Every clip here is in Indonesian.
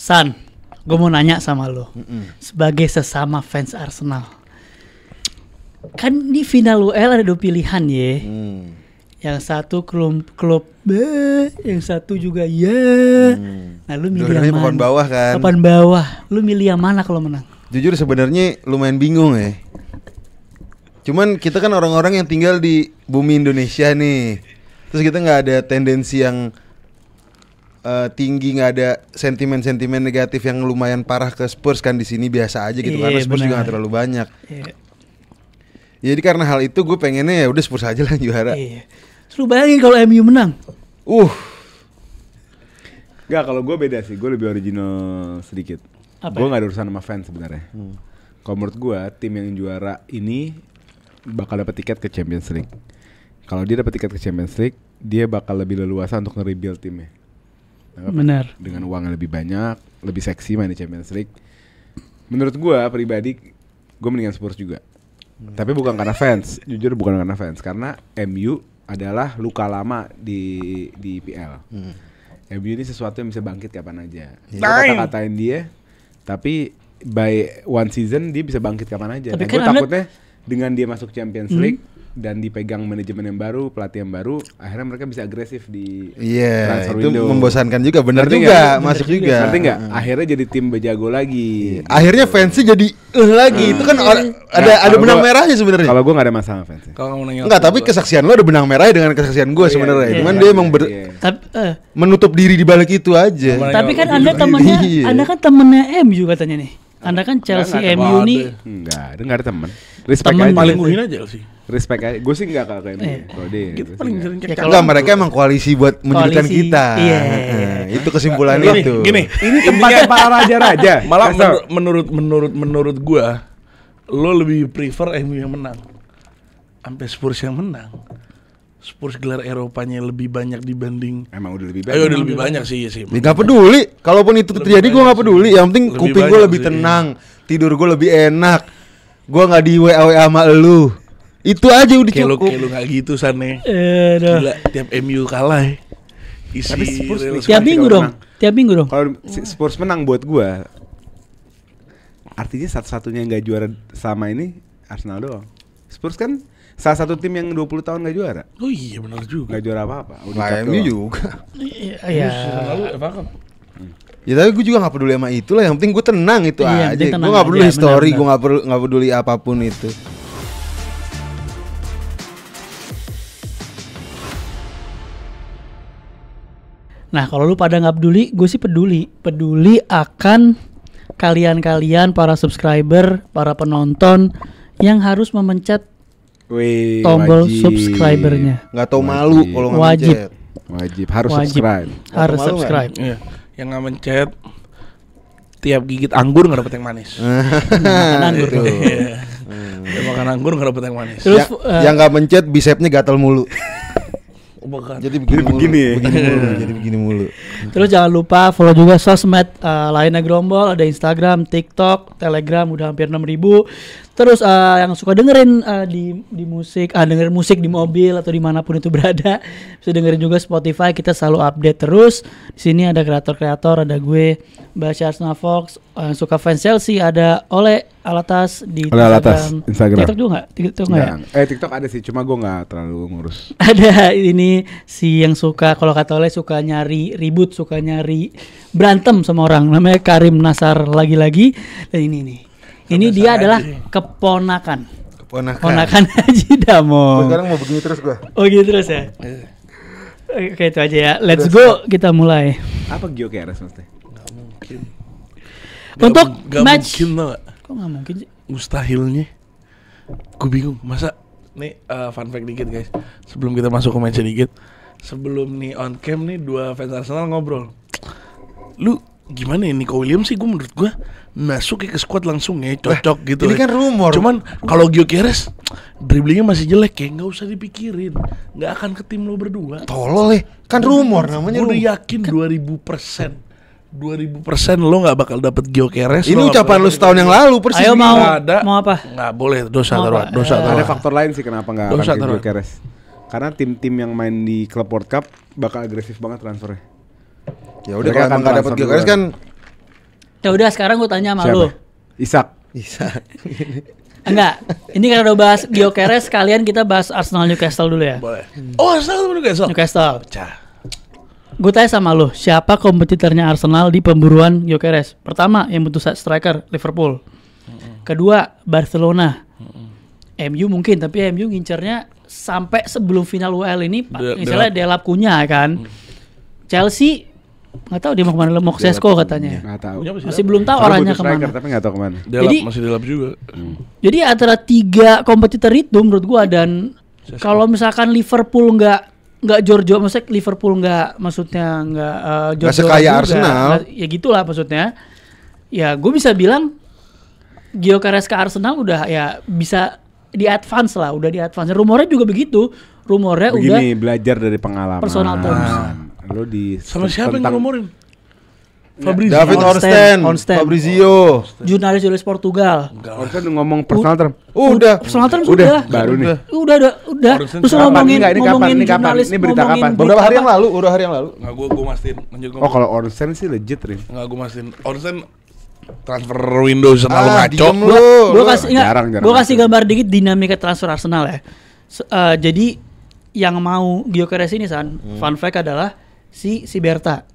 San, gue mau nanya sama lo, sebagai sesama fans Arsenal, kan di final UEL ada 2 pilihan ya, yang satu klub B, yang satu juga Nah lu milih yang mana? Papan bawah kan? Papan bawah, lu milih yang mana kalau menang? Jujur sebenarnya lumayan bingung ya. Cuman kita kan orang-orang yang tinggal di bumi Indonesia nih. Terus kita nggak ada tendensi yang tinggi, nggak ada sentimen-sentimen negatif yang lumayan parah ke Spurs kan di sini biasa aja gitu karena Spurs juga nggak terlalu banyak. Jadi karena hal itu gue pengennya ya udah Spurs aja lah juara. Lu bayangin kalau MU menang. Gak, kalau gue beda sih, gue lebih original sedikit. Gue nggak ada urusan sama fans sebenarnya. Kalau menurut gue tim yang juara ini bakal dapat tiket ke Champions League. Kalau dia dapat tiket ke Champions League, dia bakal lebih leluasa untuk nge-rebuild timnya. Benar. Dengan uang yang lebih banyak, lebih seksi main di Champions League. Menurut gue pribadi, gue mendingan Spurs juga. Tapi bukan karena fans, jujur bukan karena fans, karena MU adalah luka lama di PL. MU ini sesuatu yang bisa bangkit kapan aja. Kata-katain dia, tapi by one season dia bisa bangkit kapan aja. Tapi gue kan takutnya dengan dia masuk Champions League dan dipegang manajemen yang baru, pelatih yang baru, akhirnya mereka bisa agresif di transfer itu window. membosankan juga, benar Ngerti juga, gak? masuk juga. Ngerti nggak? Akhirnya jadi tim berjago lagi. Akhirnya fansnya jadi lagi. Itu kan ada benang merahnya sebenarnya. Kalau gue nggak ada masalah sama fansnya. Kalau mau nanya Enggak, tapi kesaksian lo ada benang merahnya dengan kesaksian gue sebenarnya. Cuman dia emang menutup diri di balik itu aja. Tapi kan Anda kan temennya MU katanya nih. Anda kan Chelsea MU nih. Enggak ada teman. Respect Temen aja. paling muhin aja sih. Respect aja. Gue sih enggak kayak MU. Kalau dia. Kita paling sering cek. Enggak, mereka emang koalisi buat menjadikan kita. Itu kesimpulan itu. Gini, Ini tempatnya para raja-raja. malah menurut gua, lo lebih prefer MU yang menang, sampai Spurs yang menang. Spurs gelar Eropanya lebih banyak dibanding. Emang udah lebih banyak. Udah lebih banyak sih. Gak peduli. Kalaupun itu terjadi gue gak peduli. Yang penting Lebih kuping gue banyak lebih sih. tenang, tidur gue lebih enak. Gue gak di WA sama elu. Itu aja udah Kayak cukup. lo gak gitu Sane. Gila, tiap MU kalah ya. Tapi Spurs Tiap minggu dong. Kalau Spurs menang buat gua, artinya satu-satunya yang gak juara sama ini Arsenal doang. Spurs kan salah satu tim yang 20 tahun gak juara. Oh iya benar juga. Gak juara apa-apa. Lah MU juga. Iya. Lalu FA Cup. Ya tapi gue juga gak peduli sama itu lah. Yang penting gue tenang itu Iya, aja. penting tenang Gue gak peduli aja, history. benar. Gue gak peduli apapun itu. Nah kalau lu pada nggak peduli, gue sih peduli akan kalian para subscriber, para penonton yang harus memencet tombol subscribernya. Gak tau malu kalau gak Wajib. mencet. Wajib harus subscribe. Harus malu subscribe. Iya. Yang nggak mencet tiap gigit anggur nggak dapet yang manis. Makan anggur. Iya. Makan anggur nggak dapet yang manis. Terus Yang gak mencet bisepnya gatal mulu. Jadi begini mulu. Terus jangan lupa follow juga sosmed lainnya Grombol, ada Instagram, TikTok, Telegram udah hampir 6.000. Terus yang suka dengerin di musik, dengerin musik di mobil atau dimanapun itu berada, bisa dengerin juga Spotify. Kita selalu update terus. Di sini ada kreator-kreator, ada gue, Baca Arsenal Fox, yang suka fans Chelsea, ada Ole Alatas di Instagram. TikTok juga nggak? TikTok nggak ya? TikTok ada sih, cuma gue nggak terlalu ngurus. Ada ini si yang suka, kalau kata Oleh suka nyari ribut, suka nyari berantem sama orang, namanya Karim Nasar lagi-lagi. Dan ini nih, ini dia adalah keponakan Haji Damo. Sekarang mau begini terus gua. Oh gitu terus ya. Oke itu aja ya. Let's go, kita mulai. Apa GeoCares maksudnya? Nggak mungkin. Untuk Nggak match. mungkin tau gak? Kok nggak mungkin sih? Mustahilnya. Gue bingung. Masa nih fun fact dikit guys. Sebelum kita masuk ke match dikit. Sebelum nih on cam nih dua fans Arsenal ngobrol. Lu gimana ya Nico Williams sih, gue menurut gue masuk ke squad langsung ya, cocok gitu. Ini kan rumor. Cuman kalau GeoCares dribblingnya masih jelek ya, nggak usah dipikirin, nggak akan ke tim lo berdua. Tolol kan rumor namanya. Gue udah yakin 2000% lo nggak bakal dapet GeoCares. Ini ucapan lu setahun yang lalu persis. Ayo mau ada. mau apa? Nggak boleh, dosa Mau taruh, apa? dosa taruh. Ada faktor lain sih kenapa nggak akan Dosa, ke taruh. GeoCares. Karena tim-tim yang main di Club World Cup bakal agresif banget transfernya. Ya udah Mereka kalau akan emang nggak dapat transfer GeoCares duluan. kan Ya udah sekarang gue tanya sama Siapa? lu. Isak. Enggak. Ini karena udah bahas Gyökeres, sekalian kita bahas Arsenal Newcastle dulu ya. Boleh. Oh, Arsenal dulu guys. Newcastle. Pecah. Gue tanya sama lu, siapa kompetitornya Arsenal di pemburuan Gyökeres? Pertama, yang butuh striker, Liverpool. Kedua, Barcelona. MU mungkin, tapi MU ngincernya sampai sebelum final UEL ini, misalnya Delap Cunha kan. Chelsea nggak tahu dia mau kemana, mau ke Sesko katanya. Nggak tahu. Masih belum tahu Soalnya orangnya butuh striker, kemana. tapi nggak tahu kemana. Jadi- Masih Delap juga. Jadi antara 3 kompetitor itu menurut gua, dan kalau misalkan Liverpool nggak jor-jor, maksudnya Liverpool nggak jor-joran sekaya juga, Arsenal. ya gitulah maksudnya. Ya gue bisa bilang Gyökeres ke Arsenal udah ya bisa di advance lah, udah di advance. Rumornya juga begitu. Rumornya udah Begini, belajar dari pengalaman. personal terms. Lo di Sama siapa yang tentang- ngururin? Fabrizio. David Ornstein. Ornstein, Fabrizio. jurnalis Portugal. Ornstein ngomong personal term. Udah. Personal terms Udah, udah. baru nih. Udah. Ornstein Terus kapan? ngomongin Enggak, ini kapan? ngomongin Ini kapan? jurnalis, Ini berita ngomongin kapan? Beberapa hari apa? yang lalu, udah hari yang lalu. Nggak, gue mastiin. Lanjut ngomong. Oh, kalau Ornstein sih legit, Rin. Nggak, gue mastiin. Ornstein transfer window selalu ngaco. diem lu. Gue kasih Jarang gue kasih masuk. gambar dikit dinamika transfer Arsenal ya. Jadi yang mau Gyökeres ini fun fact adalah si Berta.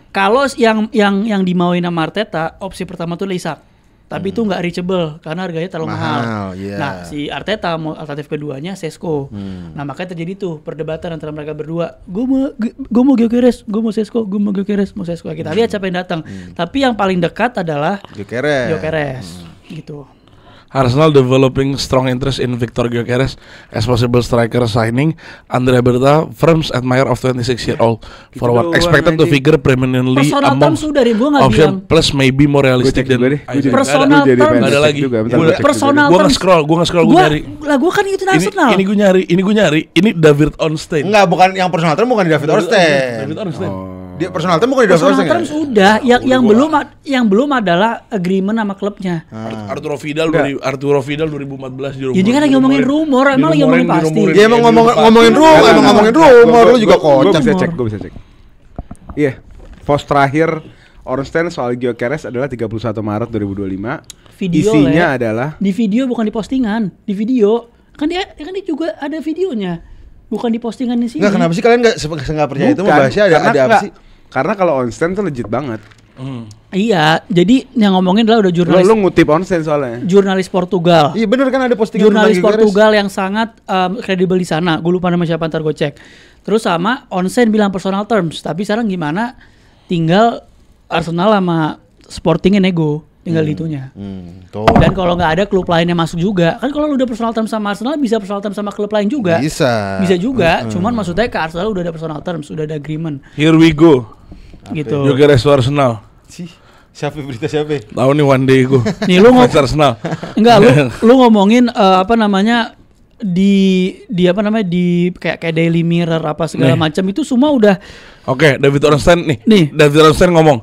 Kalau yang dimauin sama Arteta, opsi pertama tuh Isak. Tapi itu nggak reachable karena harganya terlalu mahal. Iya. Nah, si Arteta mau alternatif keduanya Sesko. Nah, makanya terjadi tuh perdebatan antara mereka berdua. Gue mau Gyökeres, gue mau Sesko, gue mau Gyökeres, mau Sesko. Kita lihat siapa yang datang. Tapi yang paling dekat adalah Gyökeres. Gitu. Arsenal developing strong interest in Victor Gyökeres as possible striker signing. Andrea Berta firms admire of 26-year-old forward doang expected to anjing. figure prominently Personal among terms sudah, gue nggak option bilang. plus maybe more Gue realistic cek juga deh. than Personal terms. Nggak ada lagi. Personal Gue terms. nge-scroll, gue Gue nyari. kan ngikutin Arsenal. Ini gue nyari. Ini David Ornstein. Enggak, bukan yang personal term, bukan di David Ornstein. David Ornstein. Dia personal term bukan di David Personal Ornstein. terms udah, yang belum adalah agreement sama klubnya. Arturo Vidal 2014. Ini kan lagi ngomongin rumor, emang lagi ngomongin pasti. Dia emang ngomongin rumor, lu juga kocak. Gue bisa cek. Iya, post terakhir Ornstein soal Gyökeres adalah 31 Maret 2025. Video Isinya Le. adalah Di video, bukan di postingan. Di video. Kan dia juga ada videonya. Bukan di postingan di sini. Enggak, kenapa sih kalian enggak percaya itu mau bahasnya ada apa sih? Karena kalau Ornstein tuh legit banget. Iya, jadi yang ngomongin adalah udah Lu ngutip Ornstein soalnya. jurnalis Portugal. Iya bener kan ada postingan Jurnalis tentang Gyökeres. Portugal yang sangat kredibel di sana. Gue lupa nama siapa, ntar gue cek. Terus sama Onsen bilang personal terms. Tapi sekarang gimana? Tinggal Arsenal sama Sportingnya nego. Tinggal itunya. Tuh. Dan kalau nggak ada klub lainnya masuk juga. Kan kalau lu udah personal terms sama Arsenal, bisa personal terms sama klub lain juga. Bisa. Bisa juga. Cuman maksudnya ke Arsenal udah ada personal terms, udah ada agreement. Here we go. Gitu. Gyökeres to Arsenal. Siapa berita siapa? Tahu nih one day gue. Nih lu Fans Arsenal. Enggak, lu ngomongin apa namanya di apa namanya di kayak Daily Mirror apa segala Nih. macam itu semua udah. Oke, David Ornstein nih. Nih. David Ornstein ngomong,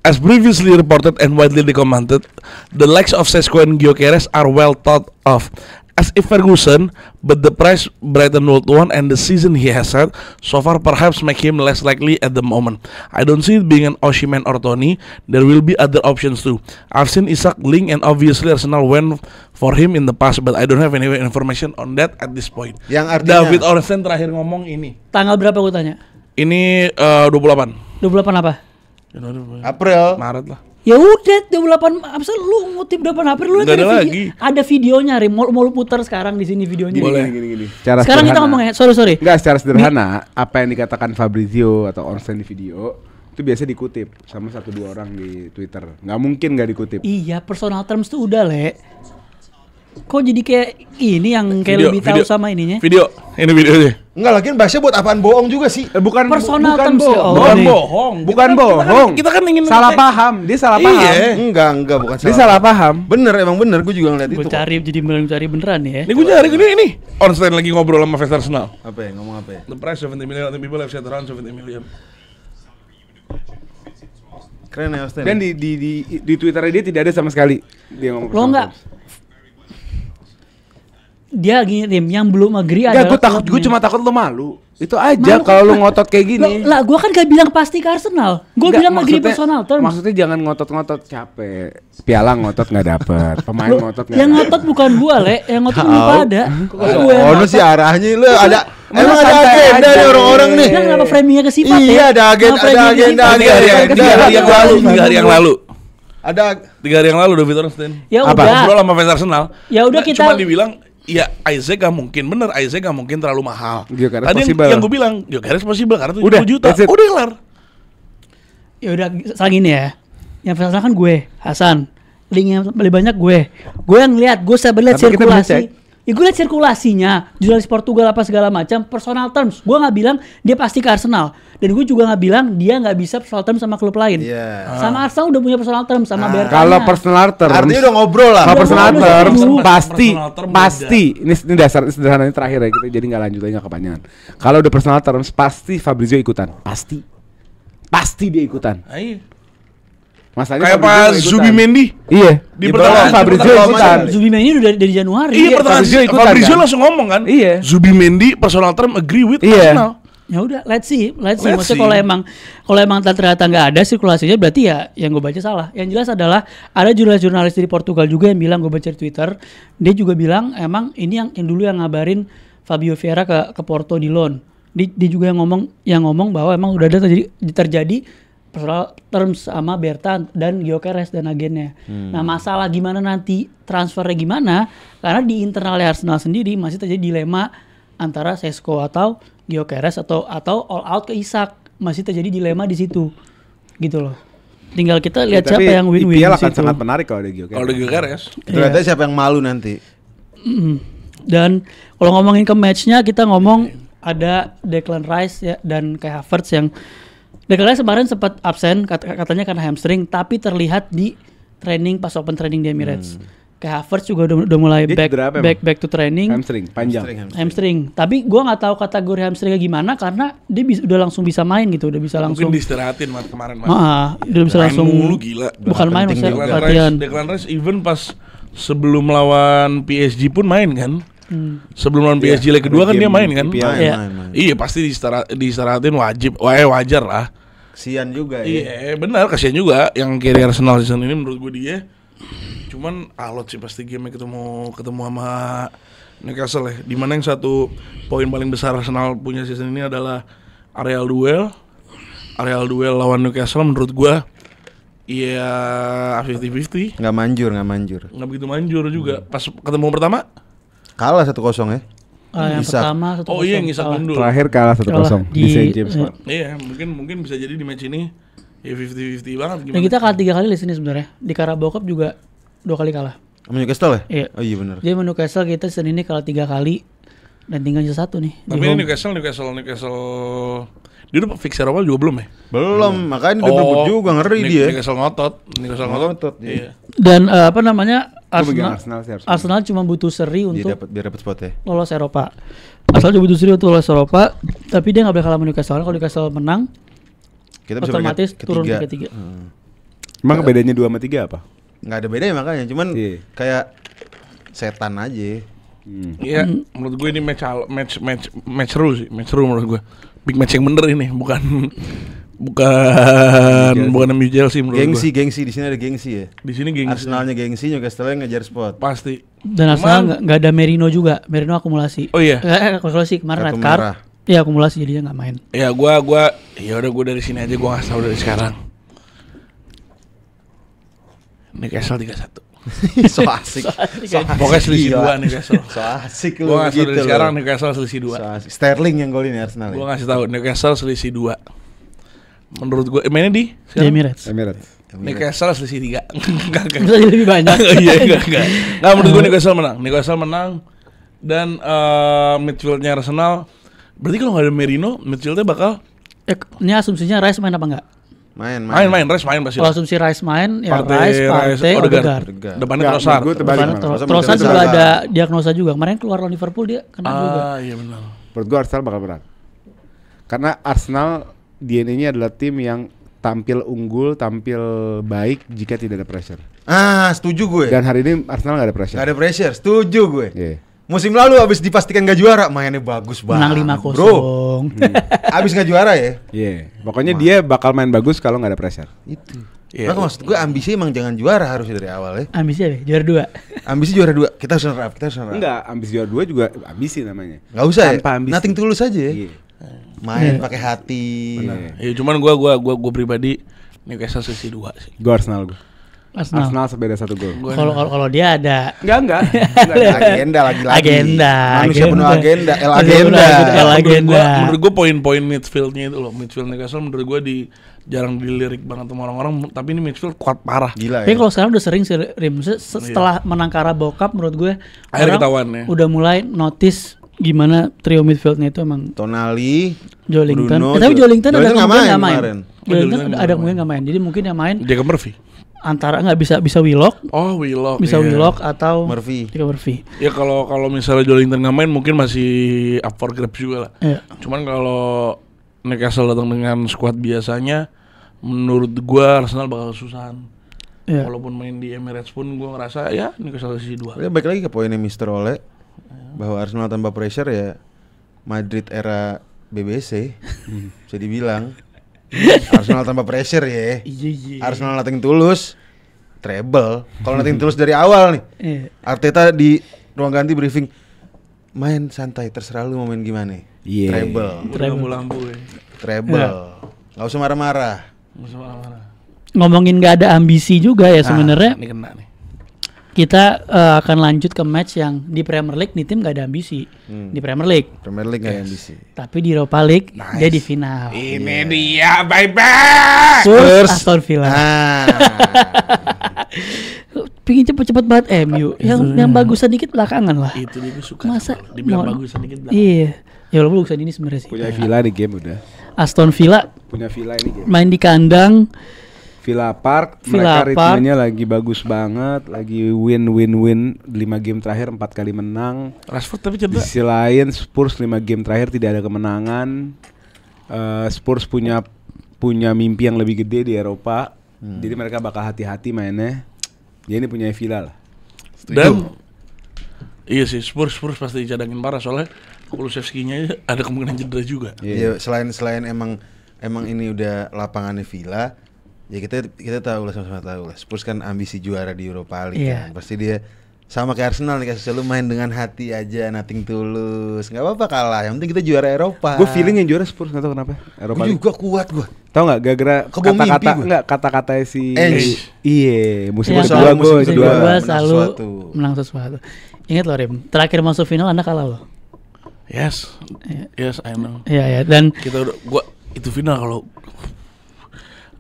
as previously reported and widely commented, the likes of Sesko and Gyökeres are well thought of. As if Ferguson, but the price Brighton would want and the season he has had so far perhaps make him less likely at the moment. I don't see it being an Osimhen or Tony. There will be other options too. I've seen Isak link and obviously Arsenal went for him in the past, but I don't have any information on that at this point. Yang artinya David Ornstein terakhir ngomong ini. Tanggal berapa gue tanya? Ini 28 28 apa? April. Maret lah. Ya udah 28 apa sih lu ngutip 28 April lu Nggak ada video, lagi. ada videonya, mau lu putar sekarang di sini videonya. Boleh. Gini. Sekarang kita ngomongnya, sorry. Enggak, secara sederhana, apa yang dikatakan Fabrizio atau Ornstein di video itu biasa dikutip sama 1-2 orang di Twitter. Nggak mungkin nggak dikutip. Iya, personal terms tuh udah, Le. Kok jadi kayak ini yang kayak Video, lebih tahu video. sama ininya? Video, ini videonya. Enggak lagi bahasnya buat apaan bohong juga sih. Bukan Personal bukan terms bohong. ya, oh. Bukan nih. bohong. Bukan bohong. Kita kan ingin salah paham. Dia salah paham. Iya. Enggak, bukan Dia salah paham. Bener, emang bener, gue juga ngeliat Gue itu. cari jadi mencari beneran ya. Ini gue nyari ini. Ornstein lagi ngobrol sama fans Arsenal. Apa ya, ngomong apa ya? The price 70 million, I think people have said around 70 million. Keren ya Ornstein. Dan di Twitter dia tidak ada sama sekali dia ngomong Lo personal enggak terms. dia ngirim yang belum agree Ya adalah gue cuma takut lu malu. Itu aja kalau lu ngotot kayak gini. Lah gua kan gak bilang pasti ke Arsenal. Gua Enggak, bilang agree maksudnya- personal terms. Maksudnya jangan ngotot-ngotot capek. Piala ngotot nggak dapet, pemain ngotot nggak Yang dapet. ngotot bukan gua, Le. Yang ngotot lu pada. Gue yang Oh, ngotot. sih arahnya lu ada. Emang ada santai agenda aja nih orang-orang nih. Nah, kenapa framingnya ke sifat ya? Iya, ada agenda, Kenapa framingnya ke agenda, sifat? agenda. Tiga hari yang lalu, 3 hari yang lalu. Ada 3 hari yang lalu David Ornstein. Ya Apa? udah. Ngobrol sama fans Arsenal. Ya udah Nah, kita- Cuma dibilang ya Isaac gak mungkin bener, Isaac gak mungkin terlalu mahal. Gyökeres Tadi possible. yang gue bilang, Gyökeres possible karena 70 Udah, juta. that's it. Udah kelar. Ya udah salah gini ya. Yang personal kan gue, Hasan. Link yang paling banyak gue. Gue yang lihat, gue saya lihat Tapi kita bisa sirkulasi. Ya gue lihat sirkulasinya, jurnalis Portugal apa segala macam, personal terms. Gue nggak bilang dia pasti ke Arsenal. Dan gue juga nggak bilang dia nggak bisa personal terms sama klub lain. Iya. Sama Arsenal udah punya personal terms sama Bertanya. Kalau personal terms, Artinya udah ngobrol lah. kalau personal Udah, terms udah. pasti Personal term pasti ini dasar sederhana ini terakhir ya kita jadi nggak lanjut lagi nggak kepanjangan. Kalau udah personal terms pasti Fabrizio ikutan, pasti dia ikutan. Ayo. Masalahnya Kayak Fabrizio Pak nggak ikutan. Zubimendi. Iya. Di Itu pertengahan, Fabrizio pertengahan ikutan. Zubimendi udah dari Januari. Iya, pertengahan Fabrizio ikutan, Fabrizio kan? langsung ngomong kan. Iya. Zubimendi personal term agree with Iya. Arsenal. Ya udah, let's see. Let's Maksudnya see. kalau emang ternyata nggak ada sirkulasinya, berarti ya yang gue baca salah. Yang jelas adalah ada jurnalis dari Portugal juga yang bilang, gue baca di Twitter, dia juga bilang emang ini yang dulu yang ngabarin Fabio Vieira ke Porto di loan. Dia juga yang ngomong bahwa emang udah ada terjadi personal terms sama Bertan dan Gyökeres dan agennya. Nah, masalah gimana nanti transfernya gimana? Karena di internalnya Arsenal sendiri masih terjadi dilema antara Sesko atau Gyökeres atau all out ke Isak. Masih terjadi dilema di situ. Gitu loh. Tinggal kita lihat siapa yang win-win IPL di akan situ. sangat menarik kalau ada Gyökeres. Kalau ada Gyökeres. Ternyata siapa yang malu nanti? Dan kalau ngomongin ke matchnya, kita ngomong ada Declan Rice ya dan Kai Havertz yang Declan Rice kemarin sempat absen katanya karena hamstring, tapi terlihat di training pas open training di Emirates. Kai Havertz juga udah mulai Dia cedera apa back to training. Hamstring panjang. Hamstring. Tapi gua nggak tahu kategori hamstringnya gimana karena dia udah langsung bisa main gitu, udah bisa langsung. Mungkin diistirahatin kemarin Mas. Udah bisa Main langsung. mulu gila. Bukan main penting maksudnya juga. latihan. Declan Rice even pas sebelum lawan PSG pun main kan. Sebelum lawan PSG leg kedua kan dia main kan. IPL. Iya. Main. Iya pasti diistirahatin wajib. Wajar lah. Kesian juga ya. Iya benar, kasihan juga yang kiri Arsenal season ini menurut gue dia. Cuman alot sih pasti game ketemu sama Newcastle ya. Dimana yang satu poin paling besar Arsenal punya season ini adalah areal duel lawan Newcastle menurut gue ya 50-50. Nggak manjur. Nggak begitu manjur juga. Pas ketemu pertama Kalah 1-0 ya. Yang Isak. pertama 1-0 oh iya ngisak kalah. mundur. Terakhir kalah 1-0 Kalah di St. James Park. Iya, mungkin bisa jadi di match ini ya 50-50 banget Dan gimana. kita kalah 3 kali di sini sebenarnya. Di Carabao Cup juga 2 kali kalah. Sama Newcastle ya? Iya. Oh iya benar. Jadi Newcastle kita season ini kalah 3 kali dan tinggal sisa 1 nih. di Tapi ini home. Newcastle dia udah fix Eropa juga belum ya? Belum, makanya dia debut juga ngeri dia. Newcastle ngotot. Ngotot, Iya. Dan apa namanya? Gua pegang Arsenal, Arsenal sih harus. Arsenal cuma butuh seri Dia untuk biar dapat spot ya. lolos Eropa. Arsenal cuma butuh seri untuk lolos Eropa, tapi dia nggak boleh kalah sama Newcastle. Kalau Newcastle menang, Kita bisa otomatis peringkat turun ketiga. ke ketiga. Emang bedanya 2 sama 3 apa? Nggak ada bedanya makanya, cuman Iya. kayak setan aja. Iya, menurut gue ini match seru sih, match seru menurut gue. Big match yang bener ini, bukan MU Chelsea menurut gue. Gengsi di sini ada gengsi ya. Di sini gengsi. Arsenalnya gengsi, Newcastle ngejar spot. Pasti. Dan Arsenal nggak ada Merino juga. Merino akumulasi. Oh iya. Akumulasi kemarin Kartu red card. merah. Iya akumulasi jadinya nggak main. Ya gua ya udah gue dari sini aja, gua ngasih tahu dari sekarang. Newcastle 3-1. So asik. Pokoknya selisih Gila. 2 Newcastle. So asik lu Gua ngasih tahu gitu dari sekarang loh. Newcastle selisih 2. So asik. Sterling yang golin ya Arsenal. Gua Ya? ngasih tahu Newcastle selisih 2. Menurut gua mainnya di Di Emirates. Emirates. Newcastle selisih 3. Enggak. Bisa jadi lebih banyak. Iya, enggak. Nah, menurut gua Newcastle menang dan midfieldnya Arsenal. Berarti kalau nggak ada Merino, midfieldnya bakal Ini asumsinya Rice main apa enggak? Main. Rice main pasti. Kalau asumsi Rice main, ya Partey, Rice, Odegaard. Odegaard. Depannya Enggak, Trossard. menurut gue terbalik malah. Trossard juga ada diagnosa juga. Kemarin keluar lawan Liverpool dia kena juga. Iya benar. Menurut gue Arsenal bakal berat. Karena Arsenal DNA-nya adalah tim yang tampil unggul, tampil baik jika tidak ada pressure. Setuju gue. Dan hari ini Arsenal nggak ada pressure. Gak ada pressure, setuju gue. Iya. Musim lalu abis dipastikan gak juara, mainnya bagus banget. Menang 5-0. Bro. Abis gak juara ya? Iya. Pokoknya dia bakal main bagus kalau nggak ada pressure. Itu. Iya. Maka maksud gue ambisi emang jangan juara harusnya dari awal ya. Ambisi apa? Juara 2. Ambisi juara 2. Kita harus runner up. Enggak, ambisi juara 2 juga ambisi namanya. Gak usah Tanpa ya. ambisi. Nothing tulus aja ya. Iya. Main pakai hati. Benar. Ya cuman gua pribadi Newcastle sisi 2 sih. Gue Arsenal gue. Arsenal. Arsenal sebeda 1 gol. Kalau dia ada Enggak. Agenda lagi-lagi. Agenda. Manusia penuh agenda. El Manusia penuh agenda. El agenda. Menurut gua poin-poin midfieldnya itu loh, midfield Newcastle menurut gua jarang dilirik banget sama orang-orang, tapi ini midfield kuat parah. Gila Tapi ya. kalau sekarang udah sering sih Rim. Setelah menang Carabao Cup menurut gue Akhirnya orang ketahuan ya. udah mulai notice gimana trio midfieldnya itu emang Tonali, Joelinton. Bruno, Tapi Joelinton ada nggak kemungkinan nggak main. kemarin. Joelinton Joelinton ada kemungkinan nggak main. Jadi mungkin yang main Jacob Murphy. antara nggak bisa Willock, Oh, Willock. bisa iya. Willock atau Murphy. Jacob Murphy. Ya kalau misalnya Joelinton nggak main mungkin masih up for grabs juga lah. Iya. Cuman kalau Newcastle datang dengan skuad biasanya, menurut gua Arsenal bakal kesusahan. Iya. Walaupun main di Emirates pun gua ngerasa ya Newcastle sisi 2. Ya balik lagi ke poinnya Mr. Ole bahwa Arsenal tanpa pressure ya Madrid era BBC bisa dibilang Arsenal tanpa pressure ya. Iya. Arsenal nothing tulus treble. Kalau nothing tulus dari awal nih Iya. Arteta di ruang ganti briefing main santai terserah lu mau main gimana. Iya. Treble. Lampu-lampu ya. Treble. Nggak usah marah-marah. Musuh marah-marah. Ngomongin nggak ada ambisi juga ya sebenarnya. Ini kena nih. Kita akan lanjut ke match yang di Premier League nih tim gak ada ambisi di Premier League, Premier League nggak ambisi. tapi di Europa League dia di final. Ini dia, bye. Spurs Aston Villa. Ah. Pingin cepet-cepet banget MU. Yang bagusan dikit belakangan lah. Itu dia gua suka. Masa Dibilang mau- bagus sedikit lah. Iya. Ya walaupun bagusan ini sebenarnya sih. Punya Villa di game udah. Aston Villa Punya Villa ini game. main di kandang. Villa Park, Villa mereka Park. ritmenya lagi bagus banget, lagi win 5 game terakhir 4 kali menang. Rashford tapi Di cedera. sisi lain Spurs 5 game terakhir tidak ada kemenangan. Spurs punya mimpi yang lebih gede di Eropa. Jadi mereka bakal hati-hati mainnya. Dia ini punya Villa lah. Dan iya sih Spurs pasti dicadangin parah soalnya Kulusevski-nya ada kemungkinan cedera juga. Ya selain emang ini udah lapangannya Villa, ya kita tahu lah sama-sama tahu lah. Spurs kan ambisi juara di Europa League Iya. kan. Pasti dia sama kayak Arsenal nih, kasih selalu main dengan hati aja, nothing tulus. Nggak apa-apa kalah, yang penting kita juara Eropa. Gue feeling yang juara Spurs, nggak tahu kenapa. Eropa Gue League. juga kuat gue. Tahu nggak gara-gara Kebom mimpi kata-kata gua. nggak kata-kata si Ange. Iya, musim Yang kedua selalu gue musim musim kedua. juara. kedua menang selalu sesuatu. menang sesuatu. Ingat loh Rim, terakhir masuk final Anda kalah loh. Yes, I know. Iya ya, dan Kita udah, gua itu final kalau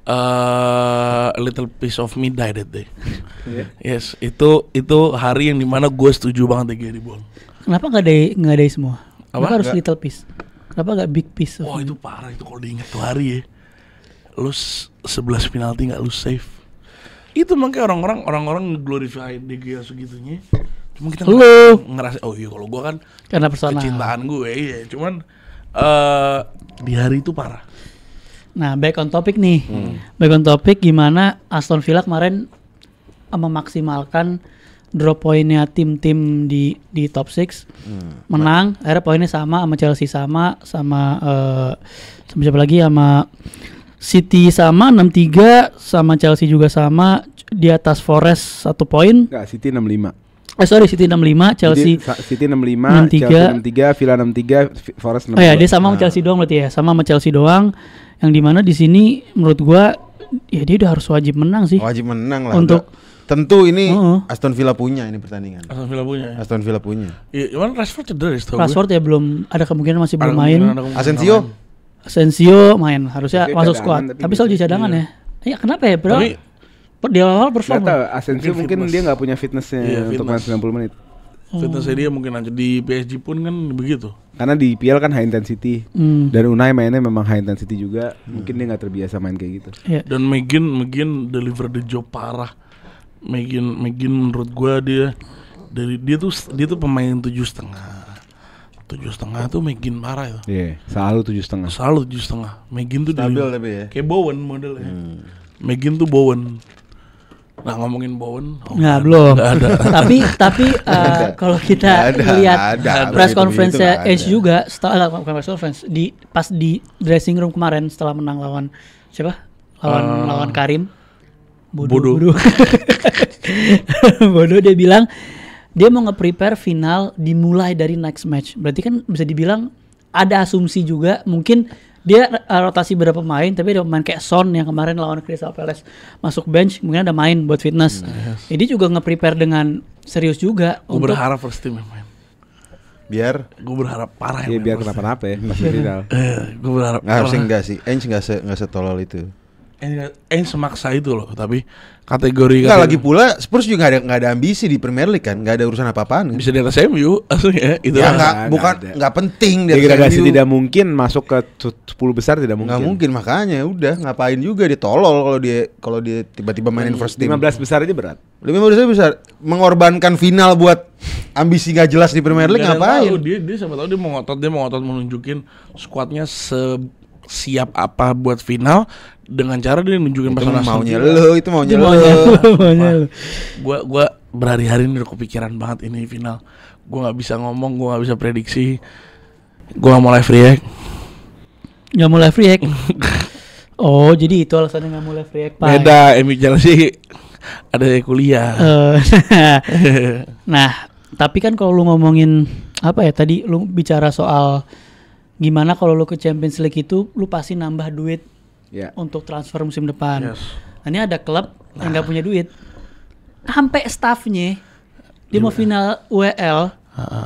a little piece of me died that day. Yes, itu hari yang dimana gue setuju banget ya di Bon. kenapa nggak ada semua? Apa? Kenapa harus Nggak. little piece? Kenapa nggak big piece? Oh itu parah itu kalau diingat tuh hari ya. Lu 11 penalti nggak lu save. Itu makanya orang-orang glorify De Gea segitunya. Cuma kita Lu. ngerasa oh iya kalau gua kan Karena personal. kecintaan gue iya. Cuman di hari itu parah. Nah, back on topic nih. Back on topic gimana Aston Villa kemarin memaksimalkan drop poinnya tim-tim di top 6. Menang, akhirnya poinnya sama Chelsea sama siapa lagi sama City sama 63, sama Chelsea juga sama, di atas Forest 1 poin. Enggak, City 65. City 65, Chelsea. City 65, 63. Chelsea 63, Villa 63, Forest 62. Oh ya, dia sama sama Chelsea doang berarti ya. Sama Chelsea doang. Yang dimana di sini menurut gua ya dia udah harus wajib menang sih. Wajib menang lah. Untuk- udah. Tentu ini Heeh. Aston Villa punya ini pertandingan. Aston Villa punya. Ya? Aston Villa punya. Iya, cuman Rashford cedera ya setahu gue. Rashford ya belum ada kemungkinan masih Ada belum main. kemungkinan, ada kemungkinan Asensio main. Asensio main harusnya Tapi masuk cadangan, squad. tapi Tapi selalu jadi cadangan ya. Iya kenapa ya bro? Tapi Di awal perform. Gak tau, Asensio Mungkin mungkin fitness. dia gak punya fitnessnya Iya, untuk main fitness. 90 menit. fitnessnya dia mungkin aja di PSG pun kan begitu. Karena di PL kan high intensity. Hmm. Dan Unai mainnya memang high intensity juga. Mungkin dia gak terbiasa main kayak gitu. Iya. Dan McGinn deliver the job parah. McGinn menurut gua dia tuh pemain 7,5. 7,5 tuh McGinn parah itu. Iya, selalu 7,5. Selalu 7,5. McGinn tuh Stabil deliver- tapi ya. kayak Bowen modelnya. McGinn tuh Bowen. Nah ngomongin Bowen, Nggak, belum. Nggak ada. tapi kalau kita Nggak lihat ada. press Itu conference-nya nggak Ainge ada. juga setelah bukan press conference pas di dressing room kemarin setelah menang lawan siapa? Lawan Karim. Bodo. Bodo dia bilang dia mau nge-prepare final dimulai dari next match. Berarti kan bisa dibilang ada asumsi juga mungkin dia rotasi beberapa pemain, tapi ada pemain kayak Son yang kemarin lawan Crystal Palace masuk bench, mungkin ada main buat fitness. Jadi juga nge-prepare dengan serius juga. Gue berharap first team yang main. Biar Gue berharap parah Ya yang biar main first kenapa-napa ya pas final. Gue berharap nggak harusnya enggak sih. Ainge nggak setolol itu. Ainge semaksa itu loh, tapi kategori Enggak, lagi pula Spurs juga nggak ada ambisi di Premier League kan, nggak ada urusan apa-apaan. bisa di atas MU aslinya itu. Ya nggak bukan ada. nggak penting dia Degradasi tidak mungkin, masuk ke 10 besar tidak mungkin. nggak mungkin, makanya udah ngapain juga dia tolol kalau dia tiba-tiba mainin first team. 15 besar aja berat. 15 besar mengorbankan final buat ambisi nggak jelas di Premier League, Nggak ada yang ngapain? tahu, dia siapa tahu dia mau ngotot menunjukin skuadnya siap apa buat final dengan cara dia nunjukin Itu personal maunya skill. lo, itu maunya lo. Maunya lu. Gua berhari-hari ini udah kepikiran banget ini final. Gua nggak bisa ngomong, gua nggak bisa prediksi. Gua nggak mau live react. Nggak mau live react. Oh, jadi itu alasannya nggak mau live react, Pak. Beda, MU Chelsea ada kuliah. Nah, tapi kan kalau lu ngomongin apa ya tadi lu bicara soal gimana kalau lu ke Champions League itu lu pasti nambah duit Ya. untuk transfer musim depan. Yes. Nah, ini ada klub yang nggak punya duit. Sampai staffnya dia mau final WL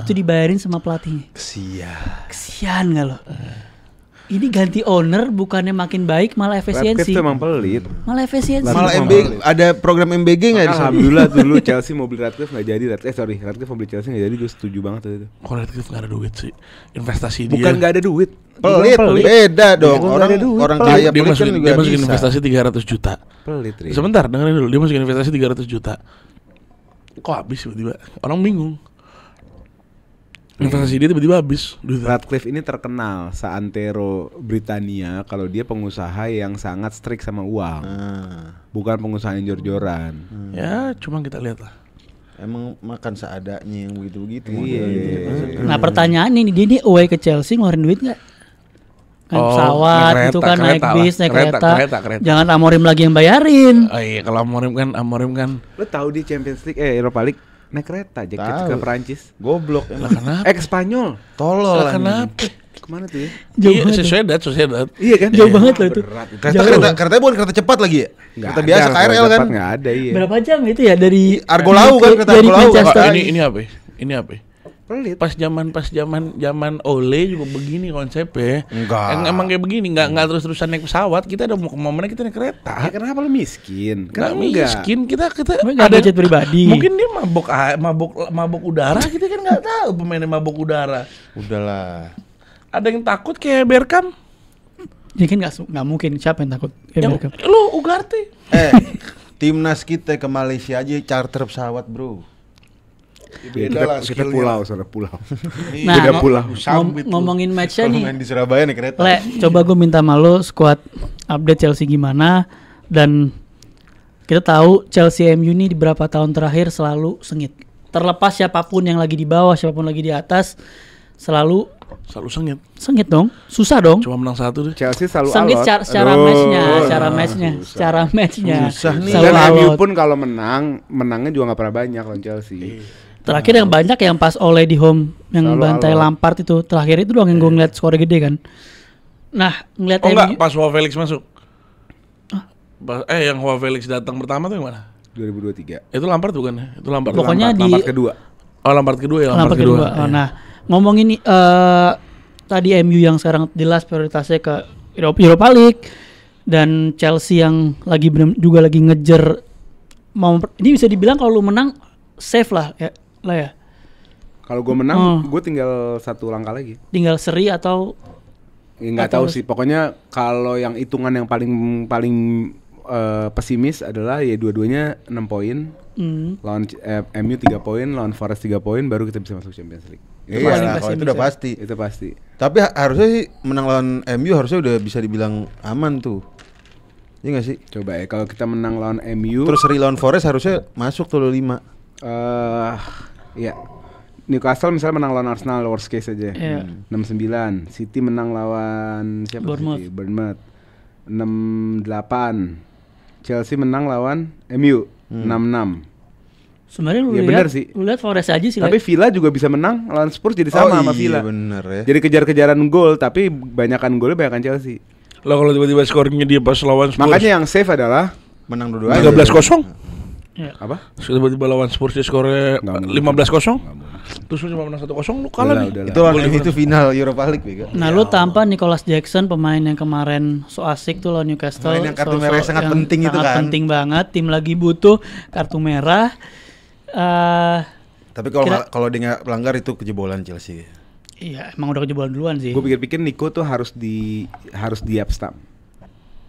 itu dibayarin sama pelatihnya. Kesian nggak lo? Ini ganti owner bukannya makin baik malah Radcliffe efisiensi. tuh emang pelit. Malah efisiensi. Malah Radcliffe MBG ada program MBG nggak di sana? Alhamdulillah dulu Chelsea mau beli Radcliffe nggak jadi. Radcliffe mau beli Chelsea nggak jadi, gue setuju banget itu. Kolektif nggak ada duit sih. Investasi Bukan dia. nggak ada duit. Pelit, beda dong. Gua nggak Orang ada duit, orang pelit. kaya Dia pelit kan masukin, juga dia masukin bisa. investasi 300 juta. Pelit, Ri. Sebentar, dengerin dulu. Dia masukin investasi 300 juta. Kok habis tiba-tiba? Orang bingung. Investasi dia tiba-tiba habis duitnya. Radcliffe ini terkenal seantero Britania kalau dia pengusaha yang sangat strict sama uang. Bukan pengusaha yang jor-joran. Ya, cuma kita lihat lah. Emang makan seadanya yang begitu-begitu. Iya. modelnya. Nah pertanyaan ini dia ini away ke Chelsea ngeluarin duit nggak? Kan Oh, pesawat naik itu kereta, kan naik kereta bis, lah. naik Kereta, kereta. kereta. Jangan Amorim lagi yang bayarin. Oh iya, kalau Amorim kan Lo tahu di Champions League Europa League naik kereta Tahu. ke Perancis. Goblok lah emang. kenapa? Ke Spanyol. Tolol Lah anjing. kenapa? Kemana tuh ya? Jauh Iya, banget. Sociedad. Iya kan? Jauh banget loh itu. Berat itu. Keretanya bukan kereta cepat lagi ya? Kereta biasa KRL kan? Nggak ada, iya. Berapa jam itu ya dari Argolau kan, kereta dari Argolau. Manchester. Pak, ini apa? Ya? Ini apa? Ya? Pelit. Pas zaman Ole juga begini konsepnya. Enggak. Emang kayak begini, enggak terus-terusan naik pesawat. Kita udah mau kemana kita naik kereta. Ya kenapa lo miskin? Nggak Kan miskin, kita Nggak budget pribadi. Mungkin dia mabuk udara, kita kan nggak tahu pemainnya mabuk udara. Udahlah. Ada yang takut kayak Bergkamp? Ya kan nggak mungkin, siapa yang takut? Ya, Yang Bergkamp. lu Ugarte. Timnas kita ke Malaysia aja charter pesawat, bro. Kita pulau, soalnya pulau. Nah, Beda pulau. ngomongin match-nya Kalau nih. main di Surabaya naik kereta. Le, coba gue minta sama lo squad update Chelsea gimana. Dan kita tahu Chelsea MU ini di beberapa tahun terakhir selalu sengit. Terlepas siapapun yang lagi di bawah, siapapun lagi di atas, selalu Selalu sengit. sengit dong, susah dong. Cuma menang 1 deh. Chelsea selalu Sengit alot. secara Aduh. matchnya. Susah nih. Selalu Dan MU alot. pun kalau menangnya juga nggak pernah banyak lawan Chelsea. Terakhir yang banyak yang pas Ole di home yang Selalu bantai alot. Lampard itu. Terakhir itu doang yang gue ngeliat skornya gede kan. Nah, ngeliat Oh enggak, MU pas Joao Felix masuk. Yang Joao Felix datang pertama tuh yang mana? 2023. Itu Lampard bukan ya? Itu Lampard. Pokoknya Lampard di- kedua. Oh Lampard kedua ya, Lampard kedua. Iya. Nah, ngomongin tadi MU yang sekarang jelas prioritasnya ke Europa League dan Chelsea yang juga lagi ngejar ini bisa dibilang kalau lu menang safe lah ya. Kalau gue menang, gue tinggal satu langkah lagi. Tinggal seri atau Ya, nggak Atau tahu sih. Pokoknya kalau yang hitungan yang paling pesimis adalah ya dua-duanya 6 poin. Lawan MU 3 poin, lawan Forest 3 poin, baru kita bisa masuk Champions League. Iya, paling lah, kalau itu pesimis udah ya. pasti. Itu pasti. Tapi harusnya sih menang lawan MU harusnya udah bisa dibilang aman tuh. Iya nggak sih? Coba ya, kalau kita menang lawan MU Terus seri lawan Forest harusnya masuk tuh 5. Iya. Newcastle misalnya menang lawan Arsenal worst case aja. Iya. 6-9. City menang lawan siapa? Bournemouth. City? Bournemouth. 6-8. Chelsea menang lawan MU 6-6. Sebenarnya lu Ya lihat, bener sih. lu lihat Forest aja sih. Tapi Villa juga bisa menang lawan Spurs jadi sama sama Villa. Iya bener ya. Jadi kejar-kejaran gol tapi banyakan golnya banyakan Chelsea. Lah kalau tiba-tiba skornya dia pas lawan Spurs Makanya yang safe adalah Menang dua-dua 13-0. Ya. apa? Tiba-tiba lawan Spurs dia skornya Nggak mungkin. 15-0. Terus lu cuma menang 1-0 lu kalah nih. Udahlah. Itu lawan itu final Europa League Bega. Nah, lu tanpa Nicholas Jackson, pemain yang kemarin so asik tuh lawan Newcastle. Pemain yang kartu merah sangat yang penting itu sangat kan. penting banget, tim lagi butuh kartu merah. Tapi kalau Kira- kalau dia nggak pelanggar itu kejebolan Chelsea. Iya, emang udah kejebolan duluan sih. Gue pikir-pikir Nico tuh harus di Yapstam.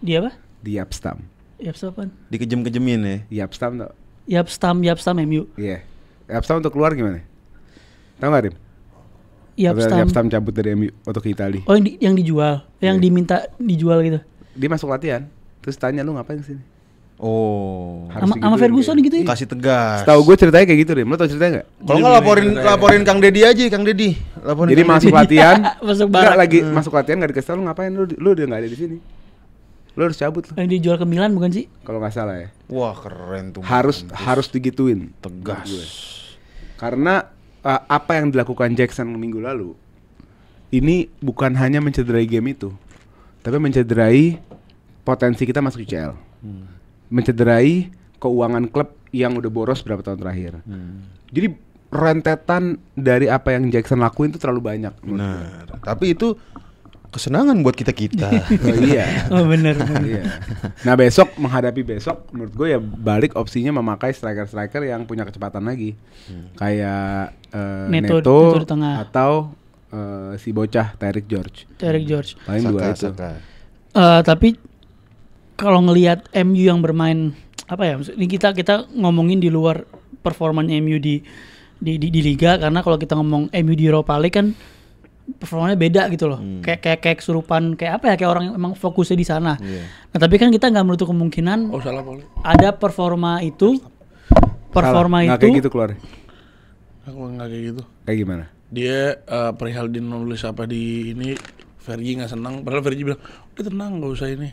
Dia apa? Di Yapstam. Yapstam. Dikejem-kejemin ya. Yapstam tuh. Yapstam MU. Iya. Yapstam untuk keluar gimana? Tahu nggak Rim? Yapstam. Yapstam cabut dari MU untuk ke Itali. Oh, yang dijual, yang Iya. diminta dijual gitu. Dia masuk latihan. Terus tanya lu ngapain kesini? Oh. Harus Sama digituin Ferguson kayak. gitu ya. Kasih tegas. Tahu gue ceritanya kayak gitu Rim. Lo tau ceritanya nggak? Kalau nggak laporin Kang Dedi aja, Kang Dedi. Laporin Jadi Kang masuk Dedi. latihan. Masuk Enggak barak. lagi masuk latihan nggak dikasih tau lu ngapain lu udah nggak ada di sini. Lu harus cabut lu. Yang dijual ke Milan bukan sih? Kalau nggak salah ya. Wah keren tuh. Harus digituin. tegas. Menurut gue. Karena apa yang dilakukan Jackson minggu lalu ini bukan hanya mencederai game itu, tapi mencederai potensi kita masuk UCL. Mencederai keuangan klub yang udah boros berapa tahun terakhir. Jadi rentetan dari apa yang Jackson lakuin itu terlalu banyak. menurut gue. Benar. Tapi itu kesenangan buat kita. Oh, iya. Oh bener. Iya. Nah besok menghadapi besok, menurut gue ya balik opsinya memakai striker-striker yang punya kecepatan lagi, kayak Neto Neto di tengah. atau si bocah Tyreek George. Derek George. Paling dua itu. Tapi kalau ngelihat MU yang bermain apa ya? Ini kita ngomongin di luar performanya MU di liga, karena kalau kita ngomong MU di Europa League kan performanya beda gitu loh. Kayak kesurupan, kayak apa ya? Kayak orang yang emang fokusnya di sana. Nah, tapi kan kita nggak menutup kemungkinan Oh salah Poli. ada performa itu Salah, nggak kayak gitu keluar. Aku nggak kayak gitu. Kayak gimana? Dia perihal dia nulis apa di ini, Fergie nggak senang. Padahal Fergie bilang udah tenang nggak usah ini.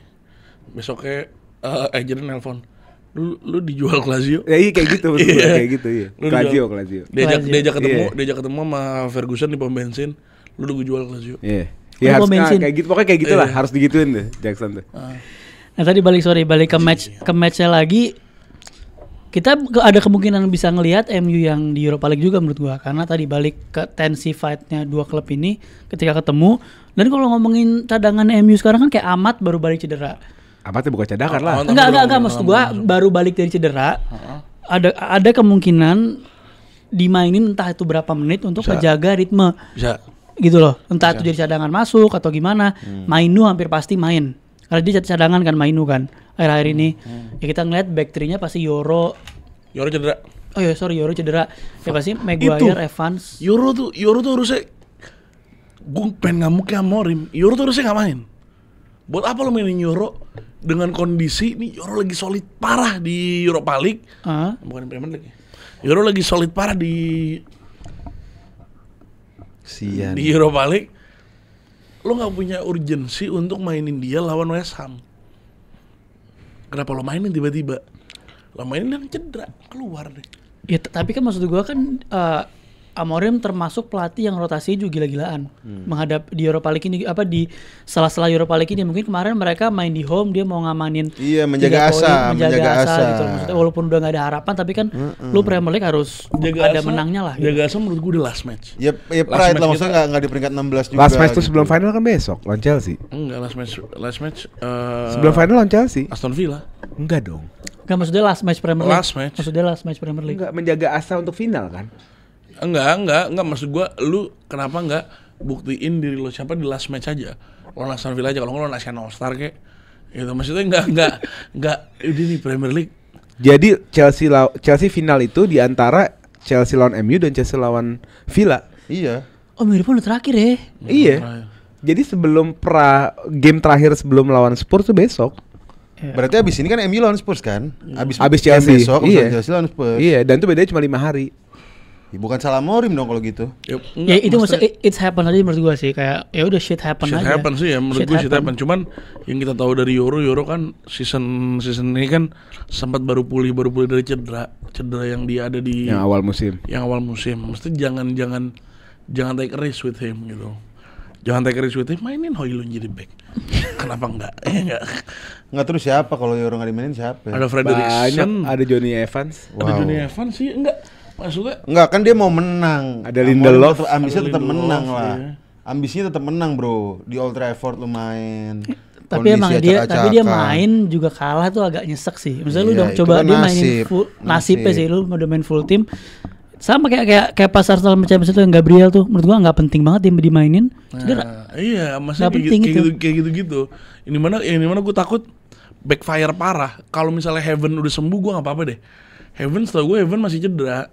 Besoknya agent nelpon. Lu dijual ke Lazio. Ya iya kayak gitu betul. Iya. Kayak gitu iya. Lu Lazio. Diajak ketemu, Iya. diajak ketemu sama Ferguson di pom bensin. Lu udah gue jual ke Lazio. Iya. Ya harus pom bensin. kayak gitu, pokoknya kayak gitulah, Iya. harus digituin deh Jackson tuh. Nah tadi balik ke matchnya lagi, kita ada kemungkinan bisa ngelihat MU yang di Europa League juga menurut gua, karena tadi balik ke tensi fight-nya dua klub ini ketika ketemu. Dan kalau ngomongin cadangan MU sekarang kan kayak Ahmad baru balik cedera. Apa tuh bukan cadangan lah. Enggak maksud gua baru balik dari cedera. Ada kemungkinan dimainin entah itu berapa menit untuk Bisa. menjaga ritme Bisa. gitu loh. Entah itu jadi cadangan masuk atau gimana. Mainu hampir pasti main. Karena dia cadangan kan Mainu kan akhir-akhir ini. Ya kita ngeliat back three-nya pasti Yoro. Yoro cedera. Oh ya sorry, Yoro cedera. Ya pasti Maguire, Evans. Yoro tuh harusnya gue pengen ngamuknya Morim. Yoro tuh harusnya nggak main. Buat apa lo mainin Yoro dengan kondisi nih Yoro lagi solid parah di Europa League. Bukan di Premier League. Yoro lagi solid parah di Sian. Europa League. Lo nggak punya urgensi untuk mainin dia lawan West Ham. Kenapa lo mainin tiba-tiba? Lo mainin dan cedera keluar deh. Ya tapi kan maksud gua kan Amorim termasuk pelatih yang rotasinya juga gila-gilaan menghadap di Europa League ini, apa di sela-sela Europa League ini. Mungkin kemarin mereka main di home, dia mau ngamanin Iya, menjaga 3 poin, asa, menjaga asa. gitu. Maksudnya walaupun udah gak ada harapan, tapi kan lu Premier League harus ada menangnya lah gitu. Jaga asa menurut gue udah last match. Ya Last pride match lah, maksudnya kita- nggak di peringkat 16 juga. Last match tuh gitu. sebelum final kan besok lawan Chelsea. Enggak, last match Sebelum final lawan Chelsea. Aston Villa. Enggak dong. Enggak, maksudnya last match Premier League. Last match. Maksudnya last match Premier League. Enggak menjaga asa untuk final kan? Enggak, maksud gua lu kenapa enggak buktiin diri lo siapa di last match aja. Lo Aston Villa aja, kalau lo National Star kayak gitu. Maksudnya enggak ini nih Premier League. Jadi Chelsea final itu di antara Chelsea lawan MU dan Chelsea lawan Villa. Iya. Oh miripnya udah terakhir ya. Iya. Jadi sebelum game terakhir sebelum lawan Spurs tuh besok. Berarti abis ini kan MU lawan Spurs kan? Abis Chelsea. Besok Chelsea lawan Spurs. Iya, dan itu bedanya cuma 5 hari. Ya, bukan salah Morim dong kalau gitu. Ya itu maksudnya it's happen aja menurut gua sih, kayak ya udah shit happen Shit aja. happen sih ya, menurut gue shit happen. Cuman yang kita tahu dari Euro kan season ini kan sempat baru pulih dari cedera yang dia ada di Yang awal musim. Mesti jangan take a risk with him gitu. Jangan take a risk with him, mainin Højlund jadi back. Kenapa enggak? Enggak, terus siapa kalau Euro enggak dimainin siapa? Ada Frederiksen, ada Johnny Evans. ada Johnny Evans sih enggak. Maksudnya enggak, kan dia mau menang. Ada Lindelof, ambisinya tetap Lindelof, menang lah. iya. Ambisinya tetap menang, Bro. Di Old Trafford lu main. Tapi emang dia acak-acakan. main juga kalah tuh agak nyesek sih. Misalnya lu Iya, udah itu coba kan dia mainin nasib. full nasibnya sih, lu udah main full tim. Sama kayak pas Arsenal Champions itu yang Gabriel tuh, menurut gua nggak penting banget dia dimainin. Cedera. Iya, maksudnya Nggak penting itu. kayak gitu. Ini mana gue takut backfire parah. Kalau misalnya Heaven udah sembuh, gue nggak apa-apa deh. Setahu gue Heaven masih cedera.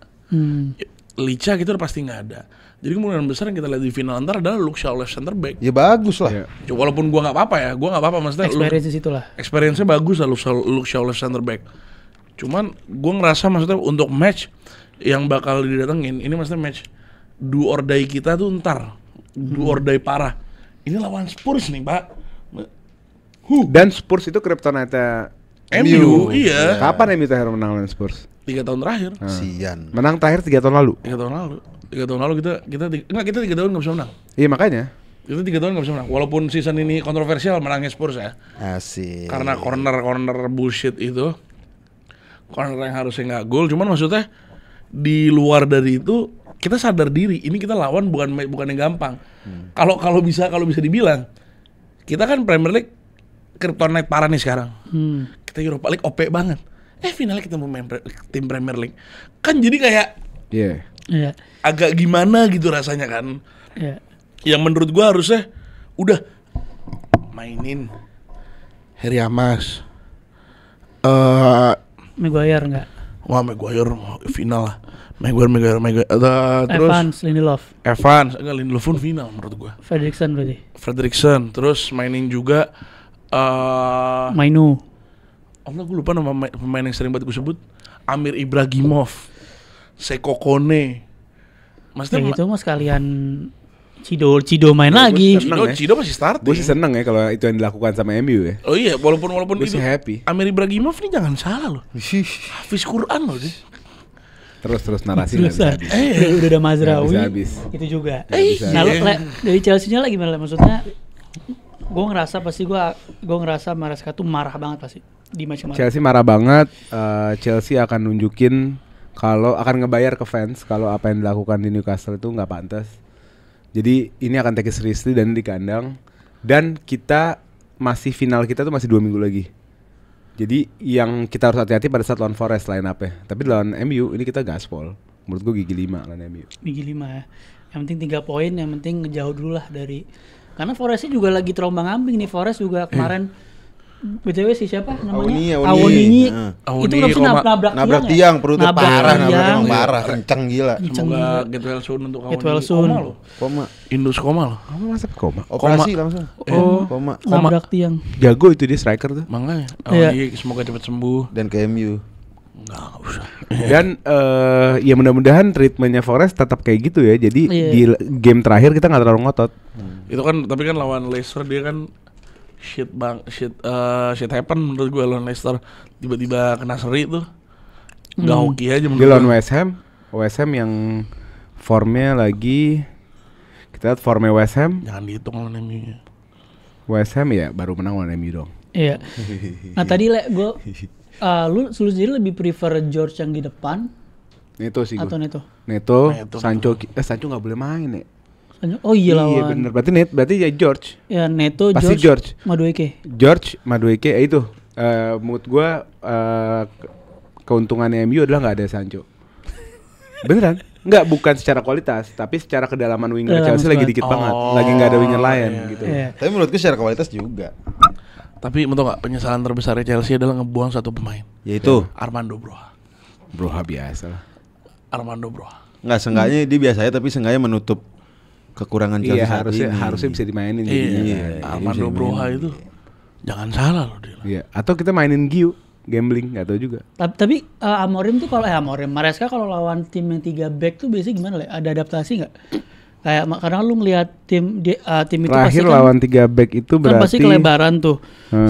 Licha gitu udah pasti nggak ada. Jadi kemungkinan besar yang kita lihat di final antar adalah Luke Shaw left center back. Ya bagus lah. Iya. Walaupun gue nggak apa-apa ya, maksudnya Experience di situ lah. Experience-nya bagus lah Luke Shaw left center back. Cuman gue ngerasa maksudnya untuk match yang bakal didatengin, ini maksudnya match do or die kita tuh ntar do or die parah. Ini lawan Spurs nih, Pak. Dan Spurs itu kryptonite MU, iya. Kapan MU terakhir menang lawan Spurs? 3 tahun terakhir. Sian. Menang terakhir 3 tahun lalu. 3 tahun lalu kita 3 tahun nggak bisa menang. Iya makanya. Kita 3 tahun nggak bisa menang. Walaupun season ini kontroversial menangnya Spurs ya. Asik. Karena corner bullshit itu. Corner yang harusnya nggak gol. Cuman maksudnya di luar dari itu kita sadar diri. Ini kita lawan bukan yang gampang. Kalau bisa dibilang, kita kan Premier League kryptonite parah nih sekarang. Kita Europa League OP banget. Finalnya kita mau main tim Premier League. Kan jadi kayak Iya. agak gimana gitu rasanya kan. Iya. Yang menurut gua harusnya udah mainin Harry Amas. Maguire enggak. Wah, Maguire final lah. Maguire. Terus Evans, Lindelof pun final menurut gua. Frederiksen. Terus mainin juga Mainu. gue lupa nama pemain yang sering banget gue sebut. Amir Ibrahimov, Seko Kone. Maksudnya itu mah sekalian Cido main lagi. Cido masih starting. Gue sih seneng ya kalau itu yang dilakukan sama MU ya. Oh iya, walaupun Gue itu sih happy. Amir Ibrahimov ini jangan salah loh. Hafiz Quran loh dia. Terus narasi Terusan. Udah ada Mazraoui. Habis. Itu juga. bisa. Nah, dari Chelsea-nya lagi gimana? Maksudnya gue ngerasa Maresca tuh marah banget pasti di match kemarin. Chelsea marah banget. Chelsea akan nunjukin kalau akan ngebayar ke fans kalau apa yang dilakukan di Newcastle itu nggak pantas. Jadi ini akan take it seriously dan di kandang. Dan final kita tuh masih 2 minggu lagi. Jadi yang kita harus hati-hati pada saat lawan Forest line up-nya. Tapi lawan MU ini kita gaspol. Menurut gue gigi 5 lawan MU. Gigi 5 ya. Yang penting 3 poin, yang penting ngejauh dulu lah dari. Karena Forestnya juga lagi terombang-ambing nih. Forest juga kemarin BTW sih siapa namanya? Awoniyi. Itu nabrak tiang, perutnya parah, kenceng gila. Semoga get well soon untuk Awoniyi. Koma. Indus koma loh. Kamu masa koma? Operasi langsung. Koma. Nabrak tiang. Jago itu dia striker tuh. Makanya. Awoniyi semoga cepat sembuh. Dan ke MU. Enggak usah. Dan ya mudah-mudahan treatmentnya Forest tetap kayak gitu ya. Jadi di game terakhir kita nggak terlalu ngotot. Itu kan tapi kan lawan Leicester dia kan shit happen menurut gue lawan Leicester, tiba-tiba kena seri tuh nggak hoki aja menurut gue. Lawan West Ham yang formnya lagi kita lihat formnya West Ham jangan dihitung lawan MU. West Ham ya baru menang lawan MU dong. Iya. Nah tadi gue lu sendiri lebih prefer George yang di depan Neto sih atau Neto Sancho nggak boleh main ya. Oh iya lawan. Iya benar. Berarti ya George. Ya Neto, pasti George. Madueke itu. Menurut gua keuntungannya MU adalah nggak ada Sancho. Beneran? Nggak, bukan secara kualitas, tapi secara kedalaman winger Chelsea lagi dikit banget. Lagi nggak ada winger lain gitu. Iya. Tapi menurutku secara kualitas juga. Tapi tau nggak, penyesalan terbesarnya Chelsea adalah ngebuang satu pemain. Yaitu Armando Broha. Broha biasa lah. Armando Broha. Nggak, seenggaknya dia biasa ya, tapi seenggaknya menutup kekurangan Chelsea harusnya bisa dimainin. Armando Broha itu Jangan salah loh dia. Iya, atau kita mainin Giu, gambling, nggak tahu juga. Tapi Amorim tuh kalau Maresca kalau lawan tim yang 3 back tuh biasanya gimana lah? Ada adaptasi nggak? Kayak karena lu ngelihat tim itu Terakhir pasti kan, lawan 3 back itu kan berarti pasti kelebaran tuh.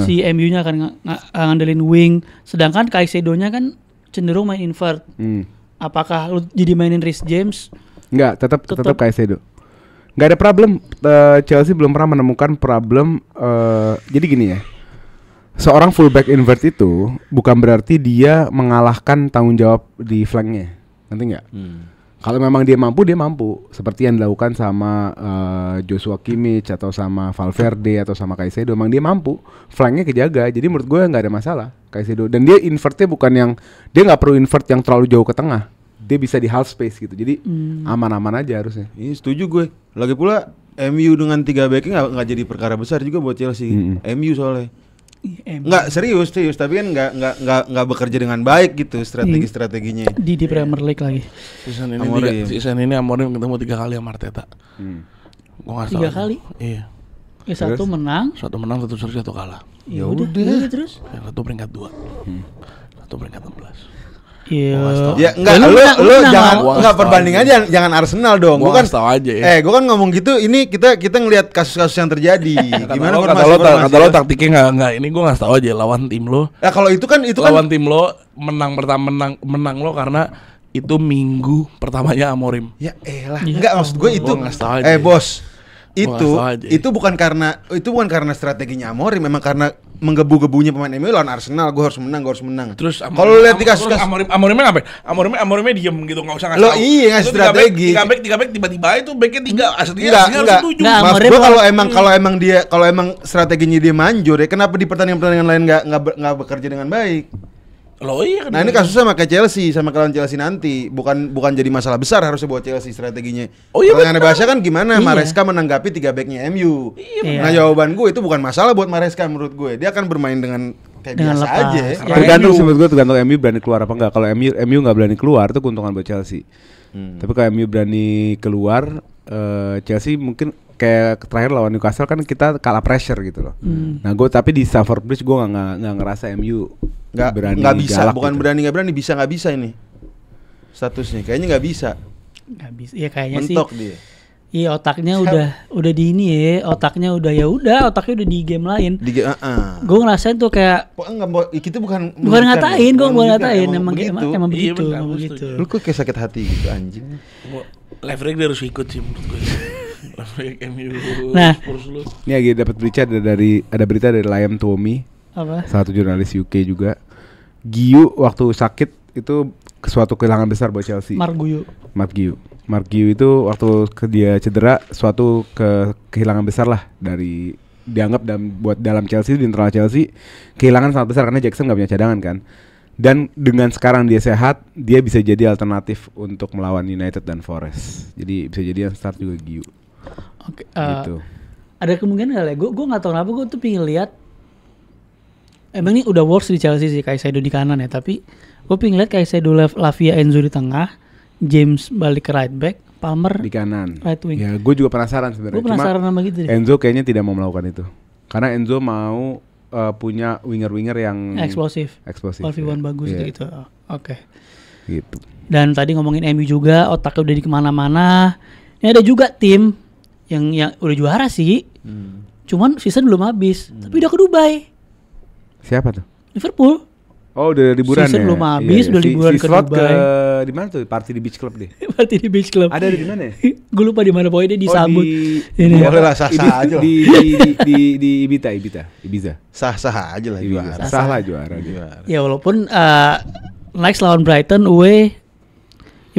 Si MU-nya akan ngandelin wing, sedangkan Caicedo-nya kan cenderung main invert. Apakah lu jadi mainin Reece James? Enggak, tetap Caicedo. Enggak ada problem. Chelsea belum pernah menemukan problem. Jadi gini ya. Seorang fullback invert itu bukan berarti dia mengalahkan tanggung jawab di flanknya. Ngerti nggak? Kalau memang dia mampu. Seperti yang dilakukan sama Joshua Kimmich atau sama Valverde atau sama Caicedo. Memang dia mampu, flanknya kejaga. Jadi menurut gue nggak ada masalah Caicedo. Dan dia invertnya bukan yang, dia nggak perlu invert yang terlalu jauh ke tengah. Dia bisa di half space gitu. Jadi aman-aman aja harusnya. Iya setuju gue. Lagi pula MU dengan 3 backnya nggak jadi perkara besar juga buat Chelsea. MU soalnya. Nggak serius, tapi kan nggak bekerja dengan baik gitu strateginya. Di Premier League lagi. Season ini Amorim ketemu 3 kali sama Arteta. Gua nggak tahu. 3 kali? Iya. Satu menang, satu seri, satu kalah. Ya udah terus. Yang satu peringkat 2. Satu peringkat 16. Iya. Ya enggak, lu jangan perbandingan jangan Arsenal dong. Gua kan tahu aja ya. Gua kan ngomong gitu, ini kita ngelihat kasus-kasus yang terjadi. Gimana kata lo taktiknya enggak ini gua enggak tahu aja lawan tim lo. Ya kalau itu kan lawan tim lo menang lo karena itu minggu pertamanya Amorim. Ya elah. Enggak maksud gue itu. Bos. Itu bukan karena strateginya Amorim, memang karena menggebu-gebunya pemain MU lawan Arsenal. Gue harus menang. Terus kalau lihat di kasus Amorimnya ngapain? Amorimnya diem gitu, nggak usah ngasih. Lo iya ngasih strategi. 3 back tiba-tiba itu backnya 3 aslinya enggak. Mas gue kalau emang strateginya dia manjur ya, kenapa di pertandingan lain nggak bekerja dengan baik? Loh iya kan. Nah ini kasusnya sama kayak Chelsea, sama kelawan Chelsea nanti bukan jadi masalah besar harusnya buat Chelsea strateginya. Oh iya. Pertanyaan bahasa kan gimana Maresca menanggapi 3 backnya MU. Iya. Nah jawaban gue itu bukan masalah buat Maresca menurut gue. Dia akan bermain dengan kayak biasa lepas aja. Tergantung menurut gue tergantung MU berani keluar apa enggak. Kalau MU nggak berani keluar itu keuntungan buat Chelsea. Tapi kalau MU berani keluar, Chelsea mungkin kayak terakhir lawan Newcastle kan kita kalah pressure gitu loh. Nah gue tapi di Stamford Bridge gue nggak ngerasa MU nggak bisa, bukan gitu. nggak berani nggak bisa ini statusnya kayaknya nggak bisa ya kayaknya mentok sih dia. Iya otaknya udah di ini ya, otaknya udah otaknya udah di game lain. Gue ngerasain tuh kayak itu bukan ngatain, gue bukan ngatain, emang begitu. Lu kok kayak sakit hati gitu anjing. Leverage dia harus ikut sih menurut gue. Nah, ini lagi dapat berita dari Liam Twomey. Apa? Satu jurnalis UK juga. Giu waktu sakit itu suatu kehilangan besar buat Chelsea. Mark Giu itu waktu dia cedera suatu kehilangan besar lah dari dianggap buat dalam Chelsea, di internal Chelsea kehilangan sangat besar karena Jackson nggak punya cadangan kan. Dan dengan sekarang dia sehat, dia bisa jadi alternatif untuk melawan United dan Forest. Jadi bisa jadi yang start juga Giu. Oke. Gitu. Ada kemungkinan nggak ya? Gue nggak tahu kenapa gue tuh pengen lihat. Emang ini udah worse di Chelsea sih Caicedo di kanan ya, tapi gue pengen lihat Caicedo, Lavia, Enzo di tengah, James balik ke right back, Palmer di kanan, right wing. Ya gue juga penasaran sebenarnya. Gue penasaran sama gitu deh. Enzo kayaknya tidak mau melakukan itu, karena Enzo mau punya winger-winger yang eksplosif, 1v1 bagus gitu. Oke. Gitu. Dan tadi ngomongin MU juga, otaknya udah di kemana-mana. Ini ada juga tim yang udah juara sih, cuman season belum habis, tapi udah ke Dubai. Siapa tuh? Liverpool. Oh udah liburan season ya? belum habis, udah liburan ke Dubai. Di mana tuh? Party di Beach Club deh. Party di Beach Club. Ada di mana? Gue lupa di mana, pokoknya dia disambut. Ini boleh lah sah-sah aja. Di Ibiza. Sah-sah aja lah juara. Sah lah juara. Ya walaupun next lawan Brighton away.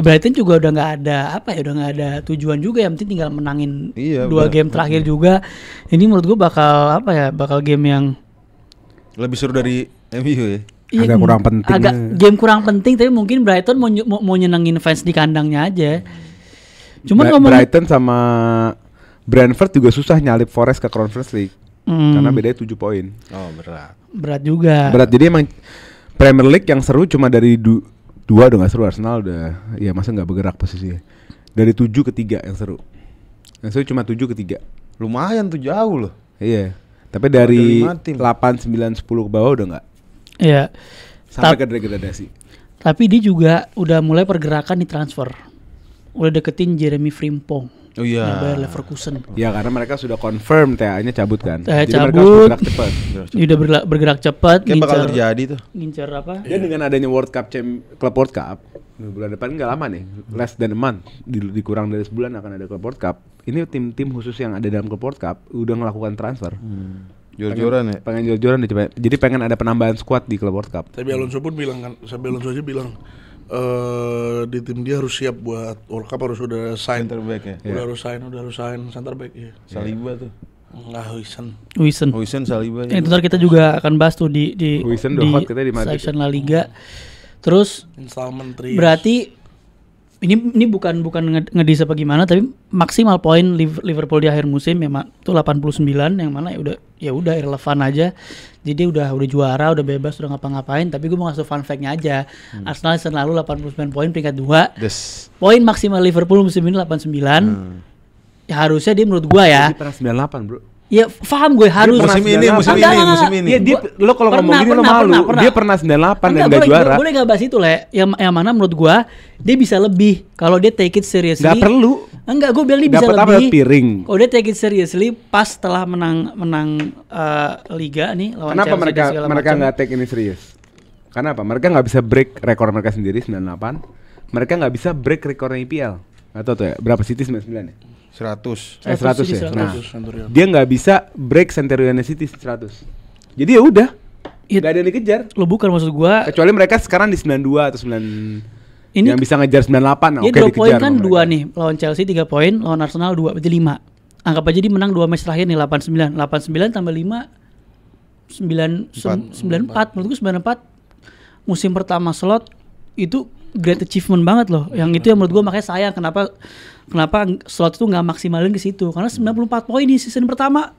Ya Brighton juga udah nggak ada tujuan juga, yang penting tinggal menangin 2 game terakhir juga. Ini menurut gue bakal game yang lebih seru dari MU ya. Agak kurang penting. Game kurang penting, tapi mungkin Brighton mau nyenengin fans di kandangnya aja. Cuman Brighton sama Brentford juga susah nyalip Forest ke Conference League. Karena bedanya 7 poin. Oh, berat juga. Jadi emang Premier League yang seru cuma dari 2 udah gak seru. Arsenal udah ya masa gak bergerak posisinya. Dari 7 ke 3 yang seru. Yang seru cuma 7 ke 3. Lumayan tuh jauh loh. Iya. Tapi dari Ada 5 tim. 8, 9, 10 ke bawah udah enggak. Iya. Sampai ke degradasi. Tapi dia juga udah mulai pergerakan di transfer. Udah deketin Jeremy Frimpong. Oh iya. Yang Bayer Leverkusen. Ya karena mereka sudah confirm TA-nya cabut kan. Jadi Cabut. mereka harus bergerak cepat. Dia udah bergerak cepat. Kayak bakal terjadi tuh. Ngincer apa? Dan dengan adanya World Cup Club World Cup bulan depan nggak lama nih, less than a month, dikurang dari sebulan akan ada Club World Cup. Ini tim-tim khusus yang ada dalam Club World Cup udah melakukan transfer. Jor-joran ya. Pengen jor-joran nih, jadi pengen ada penambahan squad di Club World Cup. Tapi Alonso pun bilang kan, sampai Alonso aja bilang di tim dia harus siap buat World Cup, harus udah sign. Center back ya. Udah harus sign center back ya. Saliba tuh. Enggak Wilson. Huijsen Saliba. Itu ntar kita juga akan bahas tuh di Huijsen udah hot katanya di Madrid. section La Liga. Terus installment 3. berarti ini bukan ngedis apa gimana, tapi maksimal poin Liverpool di akhir musim memang tuh 89, yang mana ya udah irrelevan aja. Jadi udah juara, udah bebas, udah ngapa-ngapain. Tapi gue mau ngasih fun fact-nya aja. Arsenal selalu 89 poin peringkat 2. Poin maksimal Liverpool musim ini 89. Ya harusnya dia menurut gua ya. Dia pernah 98, Bro. Ya paham gue harus Musim ini. Iya, lo kalau ngomong gini lo malu. Dia pernah 98 dan enggak juara. Boleh enggak bahas itu, Le? Yang mana menurut gua dia bisa lebih kalau dia take it seriously. Enggak perlu. Enggak, gue bilang dia bisa Dapat lebih. piring. Kalau dia take it seriously pas setelah menang Liga nih lawan Kenapa Chelsea mereka enggak take ini serius? Karena apa? Mereka enggak bisa break rekor mereka sendiri 98. Mereka enggak bisa break rekornya IPL. Atau tuh ya, berapa City 99 ya? 100. 100 ya. 100. Nah, dia nggak bisa break Centurion City 100. Jadi ya udah, nggak ada yang dikejar. Lo bukan maksud gua. Kecuali mereka sekarang di 92 atau 9 Ini yang bisa ngejar 98. Dia Oke, 2 dikejar poin kan sama 2 mereka. nih, lawan Chelsea 3 poin, lawan Arsenal 2, berarti 5. Anggap aja dia menang 2 match terakhir nih 89. 89 tambah 5 94. Menurut gua 94 musim pertama slot itu great achievement banget loh. Yang itu yang menurut gua makanya sayang kenapa slot itu nggak maksimalin ke situ. Karena 94 poin di season pertama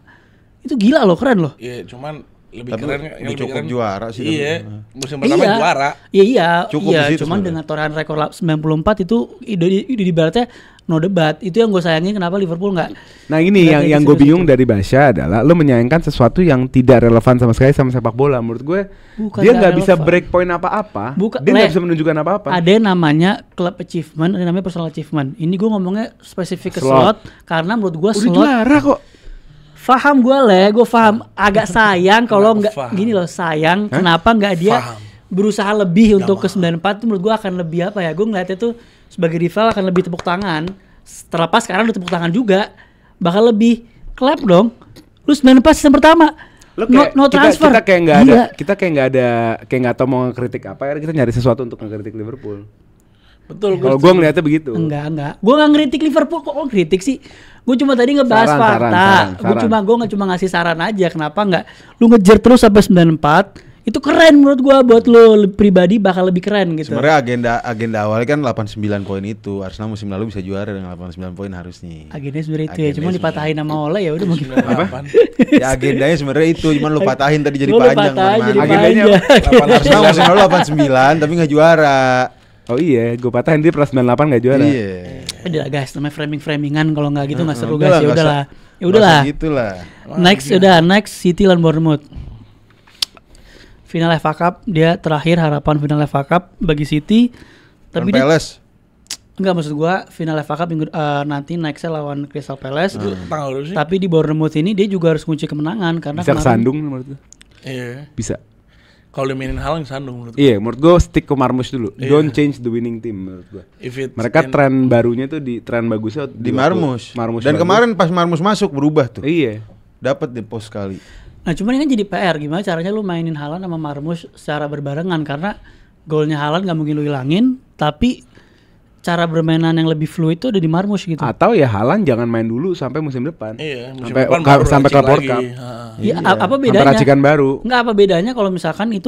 itu gila loh, keren loh. Iya, cuman lebih Tapi keren udah cukup juara sih. Iya, musim pertama juara. Iya, Cukup di situ cuman sebenarnya. dengan torehan rekor 94 itu ide ibaratnya no debat. Itu yang gue sayangin kenapa Liverpool nggak. Nah ini nggak yang take gue it bingung serius dari Basya adalah lo menyayangkan sesuatu yang tidak relevan sama sekali sama sepak bola. Menurut gue Bukan dia nggak nggak bisa relevan. break point apa-apa. Bukan, Dia nggak Le. bisa menunjukkan apa-apa. Ada yang namanya club achievement, ada yang namanya personal achievement. Ini gue ngomongnya spesifik ke Slot. slot karena menurut gue Udah slot. juara kok. Faham gue gue paham. Agak sayang kalau Kenapa nggak faham? gini loh, sayang kenapa nggak dia Faham. berusaha lebih untuk ke 94 itu menurut gue akan lebih apa ya? Gue ngeliatnya tuh sebagai rival akan lebih tepuk tangan. Terlepas sekarang udah tepuk tangan juga, bakal lebih clap dong. Lu 94 season pertama. Lo No transfer. Kita kayak nggak ada, Gila. kita kayak nggak tahu mau ngekritik apa. Ya kita nyari sesuatu untuk ngekritik Liverpool. Betul. Kalau gue ngeliatnya begitu. Enggak. Gue nggak ngeritik Liverpool kok kritik sih. Gue cuma tadi ngebahas Saran, fakta. saran. Gue nggak cuma ngasih saran aja. Kenapa nggak? Lu ngejar terus sampai 94. Itu keren menurut gue, buat lu pribadi bakal lebih keren gitu. Sebenarnya agenda awalnya kan 89 poin itu. Arsenal musim lalu bisa juara dengan 89 poin harusnya. Agendanya sebenarnya itu ya. Agendanya Cuma dipatahin sama Ole ya udah mungkin. Ya agendanya sebenarnya itu, cuman lu patahin tadi jadi Lu panjang. patahin jadi kemana-mana. Agendanya panjang. Arsenal musim lalu 89 tapi nggak juara. Oh iya, gue patahin dia pernah 98 nggak juara. Iya. Udah lah guys, namanya framing-framingan kalau nggak gitu nggak seru Udahlah, guys. Ya nggak udahlah. usah- Ya udahlah. nggak usah gitulah. Next City lawan Bournemouth. Final FA Cup, dia terakhir harapan final FA Cup bagi City. Tapi dia Palace. enggak, maksud gua final FA Cup minggu nanti nextnya lawan Crystal Palace. Tanggal berapa sih? Tapi di Bournemouth ini dia juga harus kunci kemenangan karena Bisa kesandung menurut gue. Iya. Bisa. Kalau dimainin Haaland sandung menurut Iya, menurut gue stick ke Marmoush dulu. Iya. Don't change the winning team menurut gue. If it's Mereka in- tren barunya tuh tren bagusnya Di waktu Marmus. Marmoush Dan bagus. kemarin pas Marmus masuk berubah tuh. Iya. Dapat di post kali. Nah cuman ini kan jadi PR, gimana caranya lu mainin Haaland sama Marmoush secara berbarengan, karena golnya Haaland gak mungkin lu hilangin, tapi cara bermainan yang lebih fluid itu ada di Marmoush gitu. Atau ya Haaland jangan main dulu sampai musim depan. Iya, musim Sampai depan sampai baru Club racik World lagi. Cup. Iya, apa Sampai bedanya? racikan baru. Nggak, apa bedanya kalau misalkan itu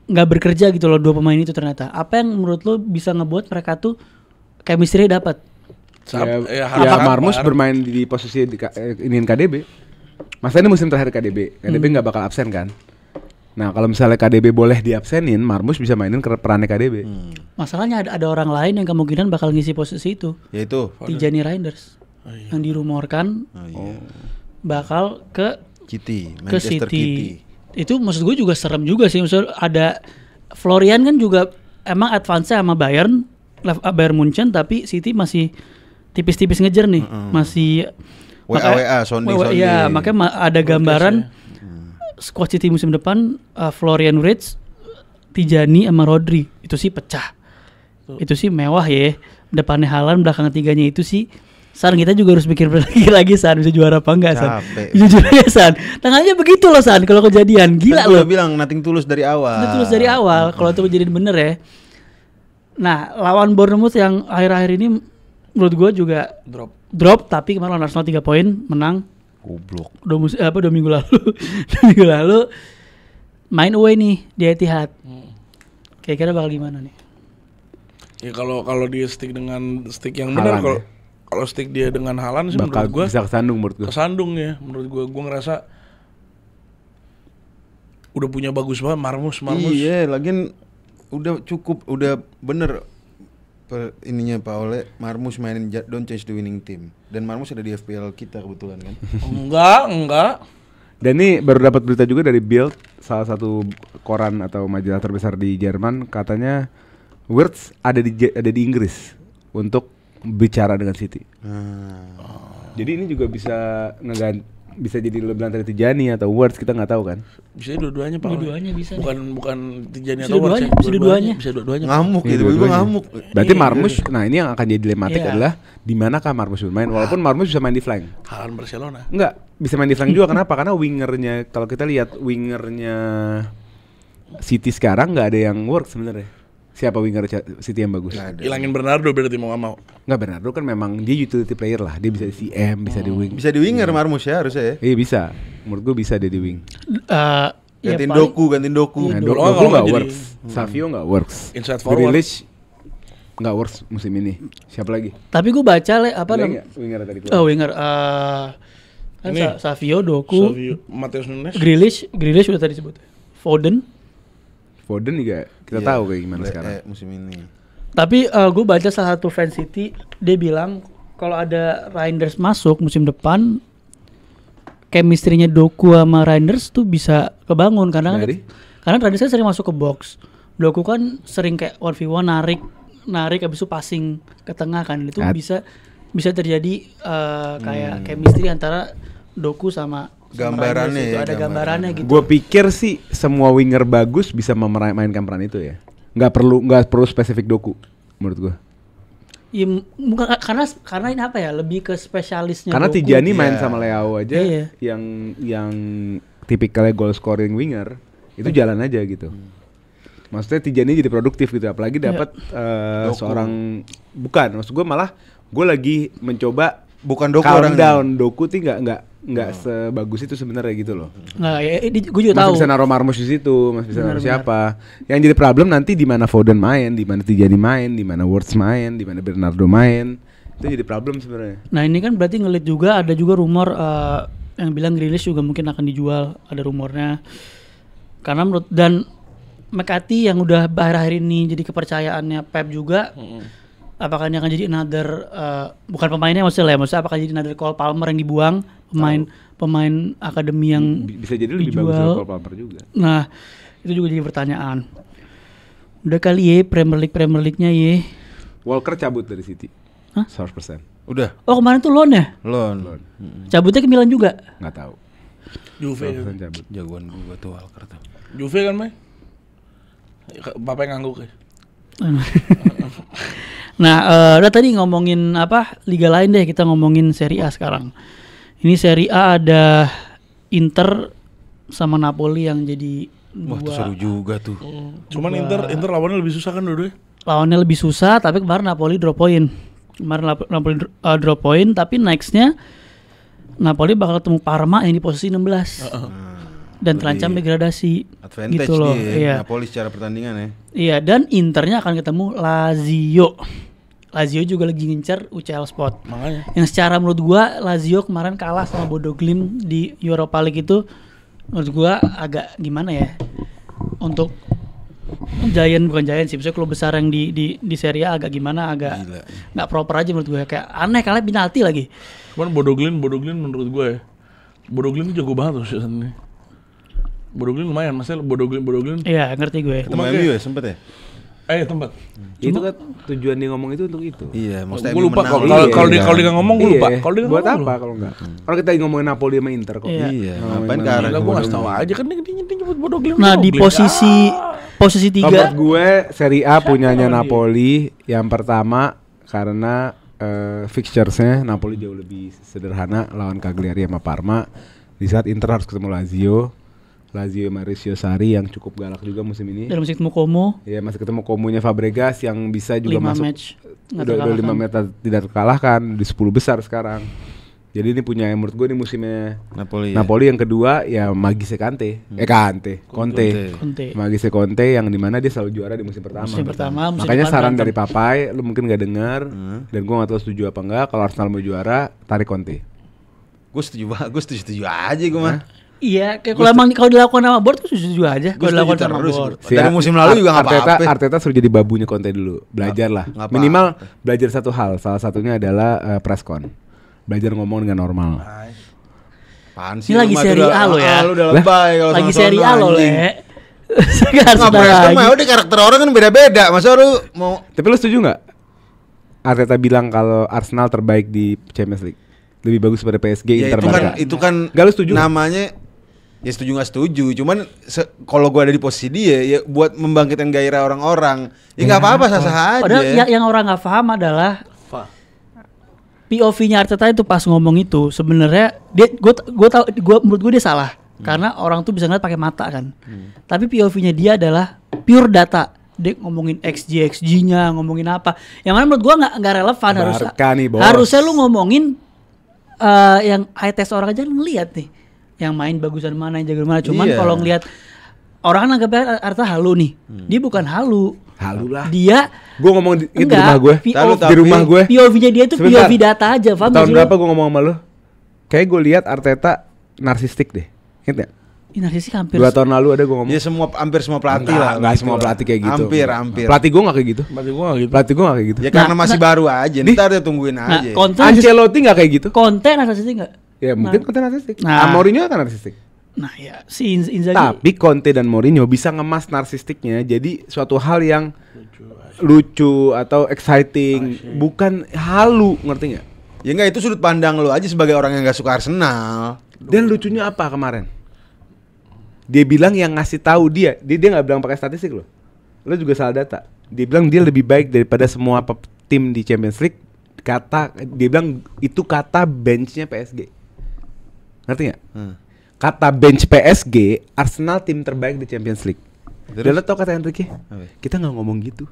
nggak bekerja gitu loh, dua pemain itu ternyata. Apa yang menurut lo bisa ngebuat mereka tuh chemistry dapat? Ya harus Marmoush sabar. bermain di posisi iniin KDB. Masa ini musim terakhir KDB. KDB nggak bakal absen kan? Nah kalau misalnya KDB boleh diabsenin, Marmoush bisa mainin perannya KDB. Masalahnya ada orang lain yang kemungkinan bakal ngisi posisi itu. Yaitu. Tijani Reinders yang dirumorkan Oh, iya. bakal ke City, ke Manchester City. City. Itu maksud gue juga serem juga sih. Maksud ada Florian kan juga emang advance sama Bayern Munchen, tapi City masih tipis-tipis ngejar nih. Masih WA Sony. Iya, makanya ada gambaran squad City musim depan Florian Wirtz, Tijani sama Rodri. Itu sih pecah. Itu sih mewah ya. Depannya Haaland, belakang tiganya itu sih. San, kita juga harus pikir lagi San, bisa juara apa enggak San? Jujur ya San. Tangannya begitu loh San kalau kejadian. Gila loh. Gue bilang nothing tulus dari awal. Nothing tulus dari awal kalau itu kejadian bener ya. Nah, lawan Bournemouth yang akhir-akhir ini menurut gue juga drop, tapi kemarin lawan Arsenal 3 poin menang. Goblok. 2 minggu lalu. 2 minggu lalu main away nih di Etihad. Kira-kira bakal gimana nih? Ya kalau dia stick dengan stick yang benar, kalau stick dia dengan Haaland sih bakal menurut gua bisa kesandung menurut gua. Kesandung ya menurut gua ngerasa udah punya bagus banget Marmus. Iya, lagian udah cukup, udah bener ininya Pak Ole, Marmus mainin don't change the winning team. Dan Marmus ada di FPL kita kebetulan kan. Enggak. Dan ini baru dapat berita juga dari Bild, salah satu koran atau majalah terbesar di Jerman, katanya Wirtz ada di Inggris untuk bicara dengan City. Jadi ini juga bisa jadi lebih lantai Tijani atau Wirtz, kita nggak tahu kan. Bisa dua-duanya Pak. Dua-duanya bisa. Bukan Tijani atau Wirtz. Bisa dua-duanya. Ngamuk gitu, ibu ngamuk. Berarti Marmus, nah ini yang akan jadi dilematik adalah di manakah Marmus bermain, walaupun Marmus bisa main di flank. Haaland Barcelona. Enggak, bisa main di flank juga. Kenapa? Karena wingernya, kalau kita lihat wingernya City sekarang nggak ada yang work sebenarnya. Siapa winger City yang bagus? Hilangin Bernardo berarti mau nggak mau. Nggak, Bernardo kan memang dia utility player lah. Dia bisa di CM, bisa di wing. Bisa di winger Marmus ya harusnya ya. Iya bisa. Menurut gue bisa dia di wing. Gantiin Doku. Nah, Doku nggak works. Savio nggak works. Inside forward. Grealish nggak works musim ini. Siapa lagi? Tapi gue baca winger tadi. Winger. Kan Savio, Doku, Matheus Nunes, Grealish udah tadi disebut. Foden juga kita tahu kayak gimana sekarang musim ini. Tapi gue baca salah satu fan City, dia bilang kalau ada Reinders masuk musim depan, chemistry-nya Doku sama Reinders tuh bisa kebangun karena Reinders kan sering masuk ke box. Doku kan sering kayak 1v1 narik habis itu passing ke tengah kan, itu bisa terjadi kayak chemistry antara Doku sama gambarannya itu, ada gambarannya gitu. Gue pikir sih semua winger bagus bisa memainkan peran itu ya. Nggak perlu spesifik Doku menurut gue. Ya, bukan karena ini apa ya, lebih ke spesialisnya. Karena Doku. Tijani main sama Leao aja yang tipikalnya goal scoring winger itu jalan aja gitu. Maksudnya Tijani jadi produktif gitu, apalagi dapat seorang maksud gue malah gue lagi mencoba bukan Doku calm down Doku tuh nggak sebagus itu sebenarnya gitu loh. Nah, gue juga tahu. Masih bisa naruh Marmus di situ, masih bisa naruh siapa. Yang jadi problem nanti di mana Foden main, di mana Tijani main, di mana Wirtz main, di mana Bernardo main. Itu jadi problem sebenarnya. Nah, ini kan berarti ngelit juga, ada juga rumor yang bilang Grealish juga mungkin akan dijual, ada rumornya. Karena menurut dan McCarthy yang udah akhir-akhir ini jadi kepercayaannya Pep juga. Apakah ini akan jadi another bukan pemainnya maksudnya apakah jadi another Cole Palmer yang dibuang, pemain akademi yang bisa jadi lebih bagus dari Cole Palmer juga. Nah, itu juga jadi pertanyaan. Udah kali ya Premier League-nya ya. Walker cabut dari City. Hah? 100%. Udah. Oh, kemarin tuh loan ya? Loan. Cabutnya ke Milan juga? Nggak tahu. Juve cabut. Jagoan gua tuh Walker tuh. Juve kan, Mai? Bapak yang ngangguk ya. Nah, udah tadi ngomongin liga lain deh, kita ngomongin Serie A sekarang. Ini Serie A ada Inter sama Napoli yang jadi wah, itu seru juga tuh. Cuman Inter lawannya lebih susah kan dua-duanya? Lawannya lebih susah, tapi kemarin Napoli drop point. Napoli drop point, tapi nextnya Napoli bakal ketemu Parma yang di posisi 16. Dan terancam degradasi. Advantage gitu loh. Iya. Napoli secara pertandingan ya. Iya, dan Internya akan ketemu Lazio. Lazio juga lagi ngincer UCL spot. Makanya. Yang secara menurut gua Lazio kemarin kalah sama Bodo Glimt di Europa League itu menurut gua agak gimana ya? Untuk bukan Giant sih, maksudnya klub besar yang di Serie A agak gimana, agak nggak proper aja menurut gue, kayak aneh, kalah penalti lagi. Cuman Bodo Glimt menurut gue Bodo Glimt jago banget tuh season ini. Bodo Glimt lumayan, maksudnya Bodo Glimt. Iya, ngerti gue. Ketemu MU ya sempet ya? Tempat. Itu kan tujuan dia ngomong itu untuk itu. Iya, maksudnya Gue lupa menang. kalau dia nggak ngomong gue lupa. Kalau dia buat ngomong, apa kalau enggak? Kalau kita ngomongin Napoli sama Inter kok. Iya, ngapain ke arah Gila, gue Bodo nggak tahu aja kan dia nyebut Bodo Glimt. Nah, di posisi Kalau 3 buat gue Serie A punyanya Napoli yang pertama karena fixtures-nya Napoli jauh lebih sederhana lawan Cagliari sama Parma. Di saat Inter harus ketemu Lazio Mauricio Sarri yang cukup galak juga musim ini. dan masih ketemu Como. Ya masih ketemu Komunya Fabregas yang bisa juga 5 masuk match udah 5 match tidak terkalahkan di 10 besar sekarang. Jadi ini punya menurut gue ini musimnya Napoli yang kedua ya Magische Conte. Conte. Magische Conte yang dimana dia selalu juara di musim pertama. Musim Makanya depan saran berantem. dari Papai, lu mungkin gak dengar dan gue gak tahu setuju apa enggak. Kalau Arsenal mau juara, tarik Conte. Gue setuju aja gue mah. Iya, kalau dilakukan sama board gue setuju aja. Kalau dilakukan sama board. Dari musim lalu juga nggak apa-apa. Arteta suruh jadi babunya Conte dulu. Belajar lah. Minimal belajar satu hal. Salah satunya adalah presscon. Belajar ngomong dengan normal. Ini lagi Serie A lo ya. Lu udah lebay kalau Lagi sama Serie A lo, Le. Nggak presscon mah udah karakter orang kan beda-beda. Masa lu mau? Tapi lu setuju nggak? Arteta bilang kalau Arsenal terbaik di Champions League. Lebih bagus pada PSG, Ya Inter, Barca. itu kan Gak lu setuju? Namanya ya setuju nggak setuju. Cuman kalau gue ada di posisi dia ya buat membangkitkan gairah orang-orang. Ya nggak apa-apa, sah-sah aja. Padahal yang orang nggak paham adalah POV-nya Arteta itu pas ngomong itu sebenarnya menurut gue dia salah karena orang tuh bisa ngeliat pakai mata kan. Tapi POV-nya dia adalah pure data. Dia ngomongin XG-nya, ngomongin apa. Yang mana menurut gue nggak relevan. Harusnya lu ngomongin yang high test orang aja ngeliat nih. Yang main bagusan mana, yang jago mana. Cuman kalau ngeliat orang anggapnya Arteta halu nih. Dia bukan halu. Halu lah. Dia gue ngomong di rumah gue. Di rumah gue. POV-nya dia tuh POV data aja, paham tahun berapa gue ngomong sama lu? Kayak gue lihat Arteta narsistik deh. Ingat gak? Narsistik hampir 2 tahun lalu ada gue ngomong. Ya hampir semua pelatih lah. Enggak semua pelatih kayak gitu. Hampir. Pelatih gue gak kayak gitu. Pelatih gue gak kayak gitu. Ya karena masih baru aja. Ntar dia tungguin aja. Ancelotti gak kayak gitu. Conte narsistik gak? Ya mungkin Conte narsistik. Nah. Mourinho kan narsistik. Nah ya si Inzaghi. Tapi Conte dan Mourinho bisa ngemas narsistiknya jadi suatu hal yang lucu atau exciting, bukan halu, ngerti nggak? Ya enggak, itu sudut pandang lo aja sebagai orang yang nggak suka Arsenal. Dan lucunya apa kemarin? Dia bilang yang ngasih tahu dia nggak bilang pakai statistik loh. Lo juga salah data. Dia bilang dia lebih baik daripada semua tim di Champions League. Dia bilang itu kata benchnya PSG. Ngerti nggak? Kata bench PSG, Arsenal tim terbaik di Champions League. Dan lo tau kata Enrique? Kita nggak ngomong gitu.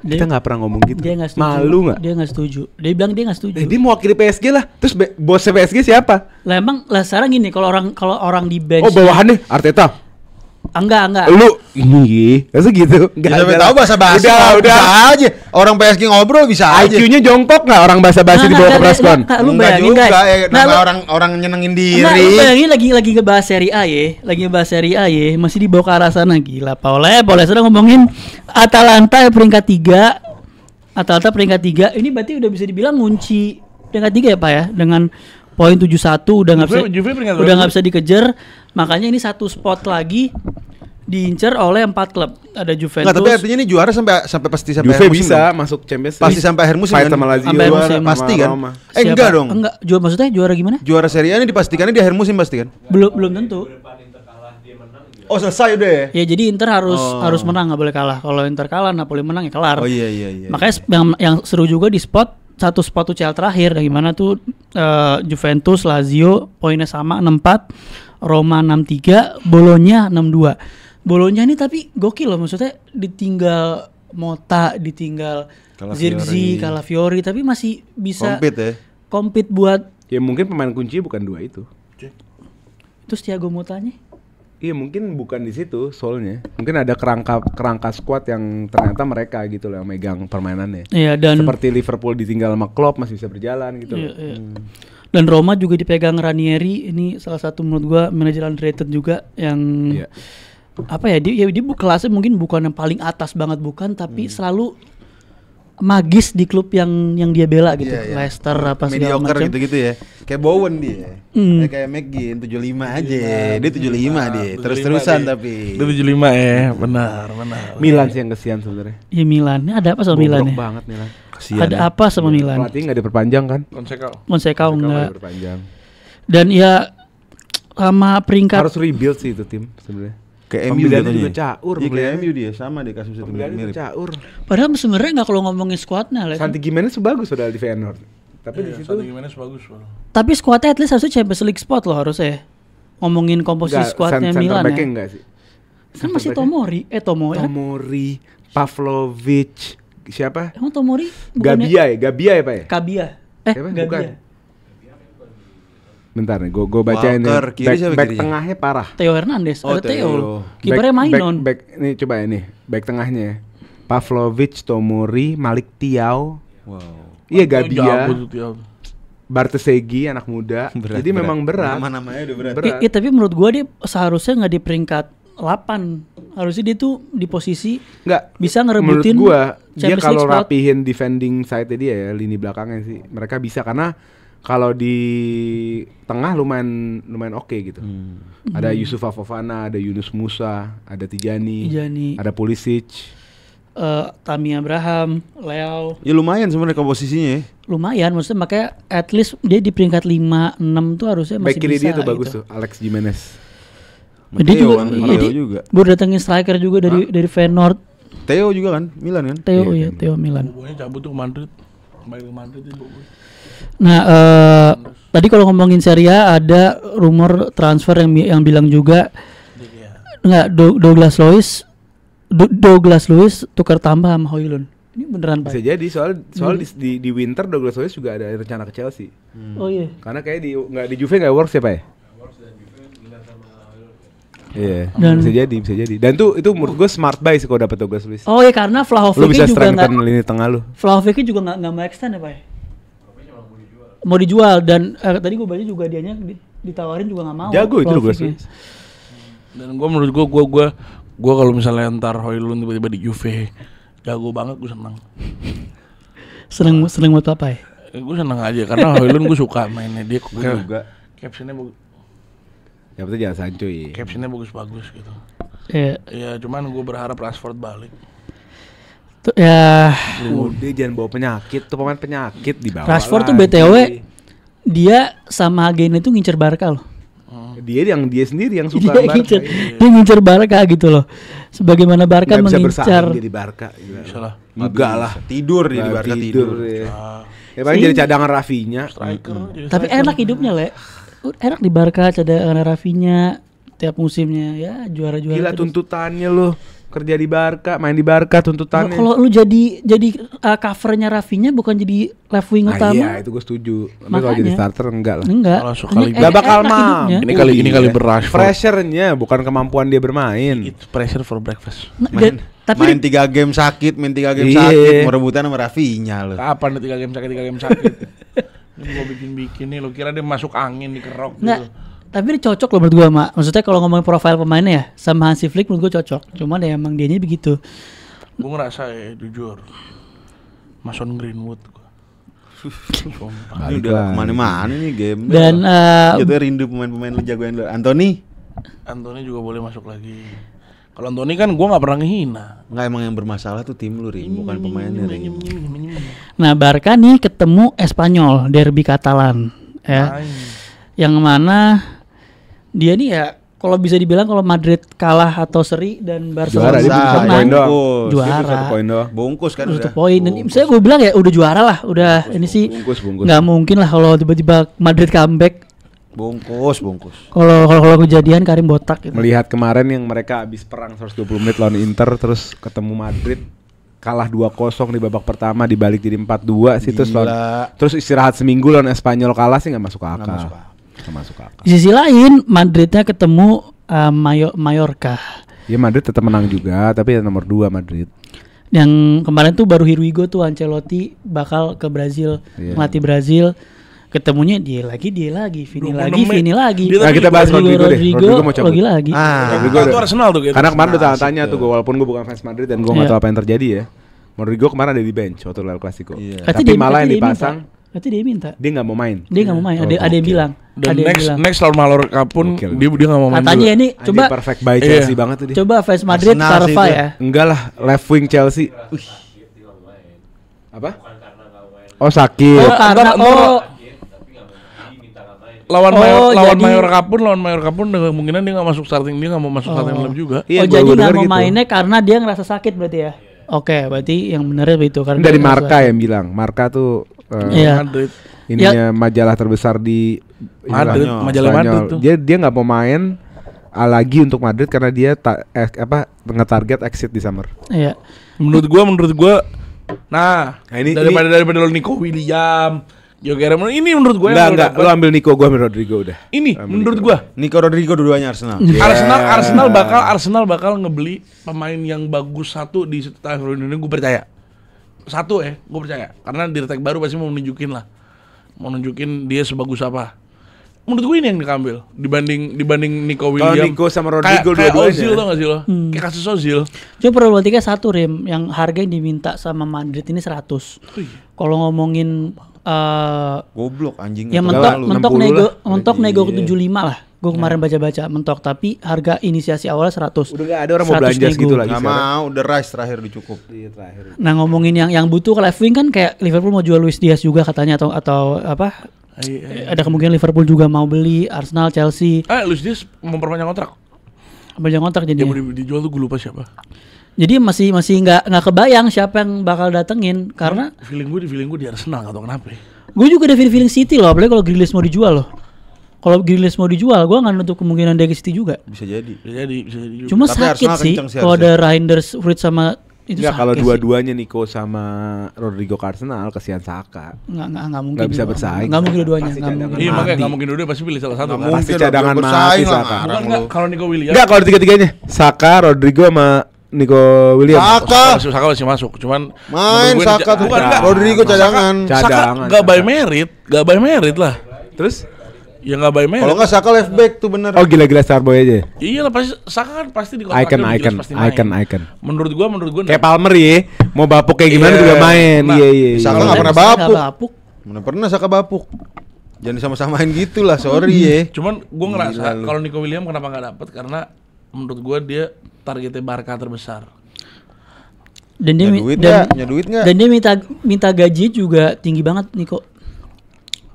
Kita nggak pernah ngomong gitu. Dia gak setuju. Malu nggak? Dia nggak setuju. Dia bilang dia nggak setuju. Dia mewakili PSG lah. Terus bosnya PSG siapa? Lah emang lah sekarang gini kalau orang di bench. Oh bawahannya Arteta. Enggak. Lu ini, masa gitu? Enggak tahu bahasa basi. Udah aja. Orang PSG ngobrol bisa aja. IQ-nya jongkok enggak orang bahasa basi di bawah preskon? Lu bayangin guys. Orang nyenengin Lu bayangin lagi ngebahas Serie A ya. Masih dibawa ke arah sana gila. Paul sudah ngomongin Atalanta peringkat 3. Ini berarti udah bisa dibilang ngunci peringkat 3 ya Pak ya dengan poin 71 udah nggak bisa dikejar. Makanya ini satu spot lagi diincar oleh 4 klub. Ada Juventus. Nggak, tapi artinya ini juara sampai pasti sampai Juve akhir musim. Bisa masuk Champions League. Pasti sampai akhir musim kan? Sama Lazio. Pasti kan? Siapa? Enggak dong. Enggak. Maksudnya juara gimana? Juara Serie A ini dipastikannya di akhir musim pasti kan? Belum tentu. Oh selesai udah ya? Ya jadi Inter harus menang, nggak boleh kalah. Kalau Inter kalah, Napoli menang ya kelar. Oh iya. Makanya yang seru juga di satu spot UCL terakhir, yang gimana tuh Juventus, Lazio poinnya sama 64, Roma 63, Bologna 62. Bologna ini tapi gokil loh, maksudnya ditinggal Mota, ditinggal Zirkzee, Calafiori, tapi masih bisa compete buat. Ya mungkin pemain kunci bukan 2 itu. Terus Thiago Motanya? Iya mungkin bukan di situ soalnya. Mungkin ada kerangka squad yang ternyata mereka gitu loh yang megang permainannya. Iya, dan seperti Liverpool ditinggal sama Klopp masih bisa berjalan gitu. Iya. Dan Roma juga dipegang Ranieri, ini salah satu menurut gua manajer underrated juga yang apa ya, dia kelasnya mungkin bukan yang paling atas banget bukan, tapi selalu magis di klub yang dia bela gitu. Leicester apa segala macam. Mediocre gitu-gitu ya. Kayak Bowen dia. Kayak McGinn 75 aja. Dia 75 dia. Terus-terusan tapi. Dia 75 ya, benar. Milan sih yang kesian sebenarnya. Iya Milan. Ini ada apa sama Milan ya? Banget Milan. Kasian Ada apa sama Milan? Pelatih enggak diperpanjang kan? Monsekau Enggak enggak. diperpanjang. Dan ya sama peringkat Harus rebuild sih itu tim sebenarnya. Kayak MU Pembeliannya jatuhnya. juga caur. Iya kayak MU dia sama deh kasusnya Pembeliannya mirip. juga caur. padahal sebenarnya enggak kalau ngomongin skuadnya lah. Santi Gimenez bagus padahal di Feyenoord. Tapi di situ gimana bagus. Tapi skuadnya at least harusnya Champions League spot loh harusnya. Ngomongin komposisi skuadnya Milan back-nya ya. enggak sih? Kan masih Tomori, Tomo ya. Tomori, Pavlovic, siapa? Emang Tomori bukannya Gabia ya Pak ya? Kabia. Siapa? Gabia. Bukan. Bentar nih, gue bacain Walker, nih. kiri siapa Back kirinya? tengahnya parah. Theo Hernandez, Oh, ada Theo. Theo. Kipernya Mainon. Back ini coba ya nih, back tengahnya ya. Pavlovic, Tomori, Malik Tiaw. Wow. Iya Gabia, Tiaw. Bartesegi anak muda. Jadi memang berat. Nama-namanya udah berat. Berat. Tapi menurut gua dia seharusnya nggak di peringkat 8. Harusnya dia tuh di posisi Enggak. bisa Menurut ngerebutin gua dia Champions kalau League spot. rapihin defending side dia ya, lini belakangnya sih mereka bisa karena kalau di tengah lumayan oke gitu. Ada Yusufa Fofana, ada Yunus Musa, ada Tijani, ada Pulisic. Tammy Abraham, Leo. Ya lumayan sebenarnya komposisinya ya. Lumayan maksudnya, makanya at least dia di peringkat 5 6 tuh harusnya masih Back kiri bisa. dia tuh bagus gitu. tuh, Alex Jimenez. Dia juga, Theo juga. baru datengin striker juga dari Feyenoord. Theo juga kan, Milan kan? Theo Iya, ya, Theo Milan. Bobonya cabut tuh ke Madrid. Balik ke Madrid itu Boboy. Nah, tadi kalau ngomongin Serie A ada rumor transfer yang bilang juga enggak Douglas Luiz tukar tambah sama Højlund. Ini beneran Pak? Bisa jadi soal di winter Douglas Luiz juga ada rencana ke Chelsea. Oh iya. Karena kayak di Juve nggak works ya Pak ya? Iya, Dan- bisa jadi. Dan tuh itu menurut gue smart buy sih kalau dapet Douglas Luiz. Oh iya, karena Lu Vlahovic bisa juga strengthen nggak, lini tengah lu. Vlahovic juga nggak mau extend ya Pak? Mau dijual dan tadi gue baca juga dianya ditawarin juga nggak mau. Jago itu Douglas Vlahovicnya. Luiz. Dan menurut gue kalau misalnya ntar Højlund tiba-tiba di Juve jago banget, gue senang. Seneng buat apa ya? Gue senang aja karena Højlund gue suka mainnya dia. Gue juga. Captionnya bagus. Ya betul jangan Sancho ya. Captionnya bagus gitu. Ya, Ya cuman gue berharap Rashford balik. tuh, ya Udah jangan bawa penyakit, tuh pemain penyakit di bawah. Rashford tuh BTW dia sama agennya tuh ngincer Barca loh. Dia sendiri yang suka Dia Barca. ngincer Barca gitu loh. Sebagaimana Barca Nggak bisa mengincar. bersaing dia di Barca. Bisa lah. Enggak lah. Tidur dia di Nggak Barca tidur. ya. Ya paling jadi cadangan Rafinya. Striker. jadi Tapi striker. enak hidupnya Le. Enak di Barca, cadangan Rafinya tiap musimnya ya juara-juara. Gila terus. tuntutannya lu kerja di Barca, main di Barca tuntutannya. Kalau lu jadi covernya Rafinya bukan jadi left wing utama. Iya, itu gue setuju. Tapi kalau jadi Makanya. starter enggak lah. Enggak. Kalau sekali Gak bakal enak mampu. hidupnya. Ini kali ber-Rashford. Pressure-nya bukan kemampuan dia bermain. It's pressure for breakfast. Dan- tapi Main 3 game sakit, main 3 game Iya. sakit, mau rebutan sama Rafinya lu. Kapan nih 3 game sakit? Ini gua bikin nih, lo kira dia masuk angin dikerok enggak. gitu. Tapi ini cocok loh menurut gua, Mak. Maksudnya kalau ngomongin profil pemainnya ya sama Hansi Flick menurut gua cocok. Cuman ya emang dianya begitu. Gue ngerasa ya jujur Mason Greenwood gua. Sumpah. Ini udah kemana-mana nih game. Dan Jatuhnya rindu pemain-pemain lu jagoan lu. Anthony? Anthony juga boleh masuk lagi. Kalau Anthony kan gue nggak pernah ngehina. Enggak, emang yang bermasalah tuh tim lu, Rin, bukan pemainnya, Rin. nah Barca nih ketemu Espanyol, derby Katalan ya. Main. Yang mana dia nih ya kalau bisa dibilang kalau Madrid kalah atau seri dan Juara Barcelona dia butuh 1 menang, poin doang. Bungkus. Dia butuh juara. 1 poin doang. Bungkus kan Udah udah. satu poin. Dan misalnya gue bilang ya udah juara lah, udah ini sih Bungkus. nggak mungkin lah kalau tiba-tiba Madrid comeback. Bungkus. Kalau kejadian Karim botak gitu. Melihat kemarin yang mereka habis perang 120 menit lawan Inter terus ketemu Madrid kalah 2-0 di babak pertama dibalik jadi 4-2 sih terus Gila. terus istirahat seminggu lawan Espanyol kalah sih nggak masuk akal. Nggak masuk akal. Nggak masuk akal. Di sisi lain Madridnya ketemu Mallorca Ya Madrid tetap menang juga tapi ya nomor 2 Madrid. yang kemarin tuh baru here we go tuh Ancelotti bakal ke Brazil Iya. melatih Brazil. Ketemunya dia lagi, Vini 26 lagi, menit. Vini lagi. Dia Nah, kita bahas Rodrigo deh. Rodrigo Rodrigo mau cabut. lagi. Rodrigo Itu udah- Arsenal tuh gitu. Karena kemarin udah Asik tanya tuh tuh. gue walaupun gue bukan fans Madrid dan gue nggak Iya. tahu apa yang terjadi ya. Rodrigo kemarin ada di bench waktu El Clasico. Iya. Katanya Tapi dia- malah yang katanya dia dipasang Berarti dia minta. Dia nggak mau main. Dia nggak mau main. Ada yang bilang. Dan Ada yang bilang. next lawan Mallorca pun Gokil. dia nggak mau main. Katanya juga. ini Anjing, coba perfect by Chelsea banget tuh dia. coba fans Madrid Arsenal sih clarify itu. ya. Enggak lah, left wing Chelsea. Apa? Oh sakit. Oh karena Lawan Oh, jadi- Mallorca pun dengan kemungkinan dia nggak masuk starting, dia nggak mau masuk starting lineup juga. Iya, jadi gua nggak denger mau gitu. mainnya karena dia ngerasa sakit berarti ya. Oke, berarti yang benernya begitu karena Dari dia ngerasa Marca sakit. yang bilang. Marca tuh Iya. Madrid. ininya majalah terbesar di Madrid, Spanyol. majalah Madrid tuh. Dia nggak mau main lagi untuk Madrid karena dia nge-target exit di summer. Iya. Menurut gua nah, Nah, ini- daripada lo Nico William, Jokerman ini menurut gua Enggak, lu ambil Nico, gua ambil Rodrigo udah. ini Ambil menurut Nico. gua Nico Rodrigo dua-duanya Arsenal. Arsenal bakal ngebeli pemain yang bagus satu di transfer ini, gue percaya. Gue percaya. Karena Dirtek baru pasti mau nunjukin dia sebagus apa. Menurut gue ini yang diambil dibanding Nico Kalau William. Nico sama Rodrigo kayak dua-duanya. Ozil tau gak sih lo? Kayak kasus Ozil. Cuma problematiknya satu Rim, yang harga yang diminta sama Madrid ini 100. Kalau ngomongin Goblok anjing. ya Itu mentok lalu. mentok 60 nego lah. mentok Iya. nego ke 75 lah. Gue kemarin baca-baca mentok, tapi harga inisiasi awalnya 100. Udah gak ada orang mau 100 belanja nego. segitu lagi Nggak sekarang. mau, udah Rice terakhir dicukup. Iya, terakhir. Nah ngomongin yang butuh ke left wing kan kayak Liverpool mau jual Luis Diaz juga katanya atau apa? Ada kemungkinan Liverpool juga mau beli, Arsenal, Chelsea, Luis Diaz memperpanjang kontrak. banyak kontrak Dia jadi. mau dijual tuh gue lupa siapa. Jadi masih nggak kebayang siapa yang bakal datengin karena Feeling gue di Arsenal gak tau kenapa. gue juga ada feeling City loh, apalagi kalau Grealish mau dijual loh. Kalau Grealish mau dijual, gue nggak nutup kemungkinan dia ke City juga. Bisa jadi. Bisa jadi juga. Cuma Tapi sakit Arsenal sih kenceng sih kalau harusnya. ada Reinders, Fritz sama itu Enggak, kalau sakit sih. dua-duanya Nico sama Rodrigo ke Arsenal, kesian Saka. Nggak mungkin. Nggak bisa juga. bersaing. Nggak mungkin dua-duanya. Pasti Nggak cadangan. mungkin. Iya makanya Mati. gak mungkin dulu pasti pilih salah satu Nggak kan. mungkin Pasti lah, cadangan biar bersaing mati lah, Saka. ngarang Bukan enggak lu. kalau Nico Williams. Enggak, kalau tiga-tiganya Saka, Rodrigo sama Nico Williams. Saka Masih masuk, cuman main menurut gue Saka tuh. bukan, enggak. Rodrigo cadangan. Cadangan, Saka gak Saka. by merit lah. Terus? Ya gak by merit. Kalau nggak Saka left back tuh bener. Oh gila-gila Starboy aja. Iya lah pasti Saka kan pasti di Icon. Menurut gua Kayak Palmer ya, mau bapuk kayak gimana Iya. juga main. Nah, Iya. Saka nggak Nggak pernah bisa, bapuk. nggak bapuk. Mana pernah Saka bapuk. Jangan disama-samain gitu lah, sorry ya. Cuman gua ngerasa Gila lu. kalau Nico Williams kenapa gak dapet karena menurut gua dia targetnya Barca terbesar. Dan dia Punya duit dan, nggak? Punya duit nggak? dan dia minta gaji juga tinggi banget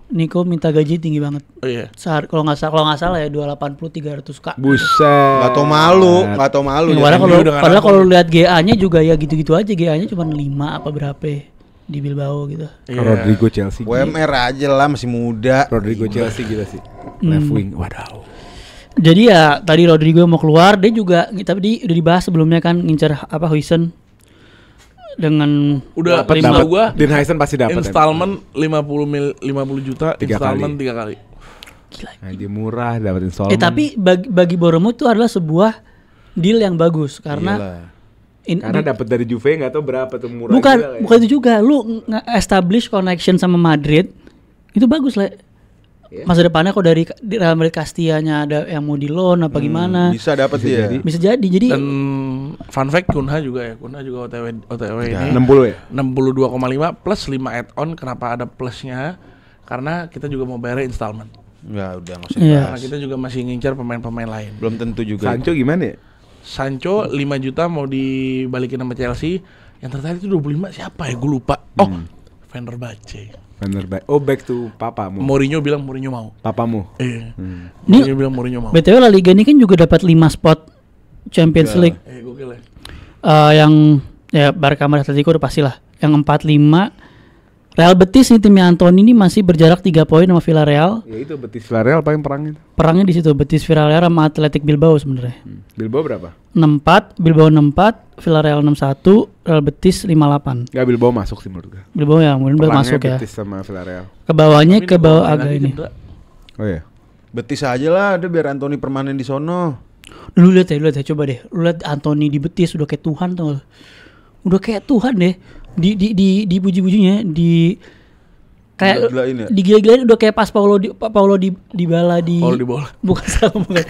Nico minta gaji tinggi banget. Oh iya. Kalau nggak salah ya 280 300k. Buset. Nggak tau malu, nggak tau malu. Ya, ya. padahal kalau lihat GA-nya juga ya gitu-gitu aja, GA-nya cuma 5 apa berapa di Bilbao gitu. Iya. Rodrigo Chelsea. WMR aja lah, masih muda. Rodrigo Chelsea gila sih. Left wing. Waduh. Jadi ya tadi Rodrigo mau keluar, dia juga tapi udah dibahas sebelumnya kan ngincer apa Huijsen dengan Udah Dapat lima gua Den Heisen pasti dapat. installment 50 juta, 3 installment kali. 3 kali. Anjir murah dapat installment. tapi bagi Bournemouth itu adalah sebuah deal yang bagus karena Iyalah. karena dapat dari Juve enggak tahu berapa tuh murah. bukan juga, bukan itu juga, lu nge-establish connection sama Madrid itu bagus lah. Masa depannya kok dari Real Madrid Castilla-nya ada yang mau di loan apa gimana Bisa dapat dia. bisa jadi Dan fun fact Kunha juga OTW ini 60 ya? 62,5 plus 5 add-on. Kenapa ada plusnya? Karena kita juga mau bayar installment. Ya udah nggak usah Iya. Karena kita juga masih ngincar pemain-pemain lain. Belum tentu juga. Sancho gimana ya? Sancho 5 juta mau dibalikin sama Chelsea. Yang tertarik itu 25 siapa ya? Gue lupa. Oh, Fenerbahce. Oh back to papamu. Mourinho bilang Mourinho mau. Papamu. Iya. Ini- Mourinho bilang Mourinho mau. BTW La Liga ini kan juga dapat 5 spot Champions League. Gokil ya. Yang ya Barca sama Atletico udah pasti lah. Yang 4-5 Real Betis nih timnya Anthony ini masih berjarak 3 poin sama Villarreal. Ya itu Betis Villarreal paling perangnya. Perangnya di situ Betis Villarreal sama Athletic Bilbao sebenarnya. Bilbao berapa? 64, Bilbao 64, Villarreal 61, Real Betis 58. Enggak, Bilbao masuk sih menurut gue. Bilbao ya, mungkin baru masuk ya. Betis sama Villarreal. Ke bawahnya Tapi ke ini bawah pemain agak lagi ini. cedera. Oh iya. Betis aja lah, udah biar Anthony permanen di sono. Lu lihat ya, coba deh. Lu lihat Anthony di Betis udah kayak Tuhan tuh. Udah kayak Tuhan deh. Di puji-pujinya kayak Gila-gilain ya? digila-gilain udah kayak pas Paulo Dybala di Paulo Dybala. bukan salah bukan.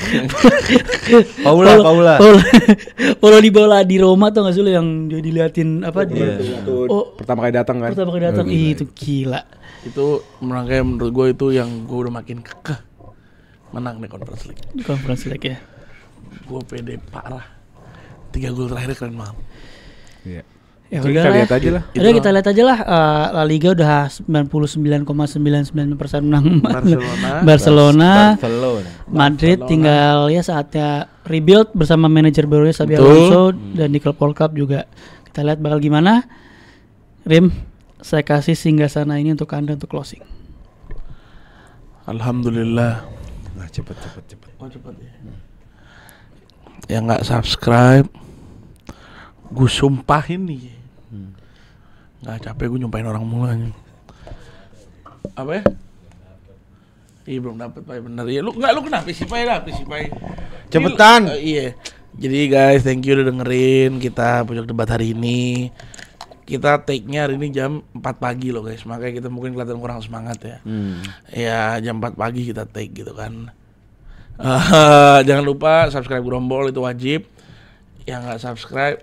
Paula. Paulo Dybala di Roma tuh nggak sih lo yang dia diliatin apa dia Pertama kali datang kan. itu gila. Itu merangkai menurut gue itu yang gue udah makin kekeh menang nih Conference League. Di Conference League ya. Gue pede parah. 3 gol terakhir keren banget. Iya. Ya Jadi udah kita lah lihat aja lah. Udah kita lihat aja lah. La Liga udah 99,99% menang Barcelona. Madrid tinggal ya saatnya rebuild bersama manajer barunya Xabi Alonso dan di klub World Cup juga. Kita lihat bakal gimana. Rim, saya kasih singgasana ini untuk Anda untuk closing. Alhamdulillah. Nah, cepet. Oh cepet ya. Yang nggak subscribe, gue sumpahin nih. Nggak capek gue nyumpahin orang mulanya. Apa ya? Iya belum dapet Pak, bener ya. Lu kenapa sih Pak? Cepetan. Iya. Jadi guys, thank you udah dengerin kita pojok debat hari ini. Kita take-nya hari ini jam 4 pagi loh guys. Makanya kita mungkin kelihatan kurang semangat ya. Ya jam 4 pagi kita take gitu kan. Jangan lupa subscribe Grombol, itu wajib. Yang nggak subscribe,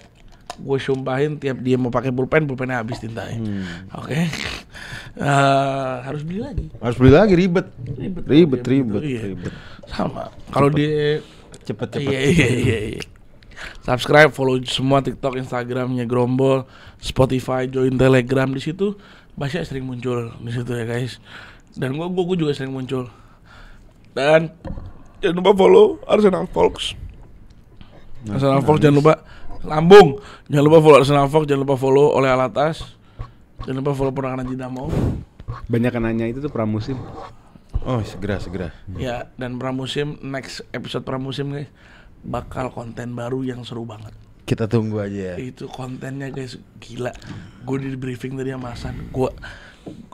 gue sumpahin tiap dia mau pakai pulpennya habis tintanya. Oke. Harus beli lagi. Ribet. Iya. Sama. Kalau dia Cepet. Iya. Subscribe, follow semua TikTok, Instagramnya Grombol, Spotify, join Telegram di situ. Basya sering muncul di situ ya guys. Dan gue juga sering muncul. Dan jangan lupa follow Arsenal Folks. Jangan lupa lambung. Jangan lupa follow Arsenal Folks, jangan lupa follow oleh Alatas. Jangan lupa follow Penanganan Dinamo. Banyak yang nanya itu tuh pramusim. Oh, segera. Ya, dan pramusim, next episode pramusim guys, bakal konten baru yang seru banget. Kita tunggu aja ya. Itu kontennya guys, gila. Gue di briefing tadi sama Hasan.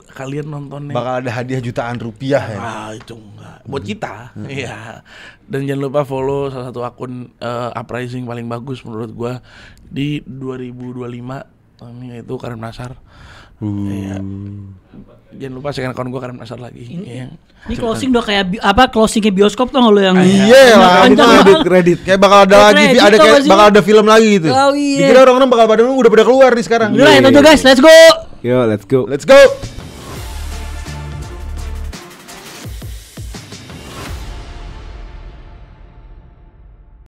Kalian nontonnya Bakal ada hadiah jutaan rupiah ya. Itu enggak buat kita. Iya. Dan jangan lupa follow salah satu akun uprising paling bagus menurut gua di 2025 itu Karim Nasar. Iya. Jangan lupa second account gua Karim Nasar lagi. Iya. Ini closing udah kayak closingnya bioskop tuh lo yang Iya lah, kredit. Kayak bakal ada lagi, bakal ada film lagi gitu. Oh iya. Dikira orang-orang bakal udah pada keluar nih sekarang. Udah itu guys, let's go. Yo, let's go. Let's go.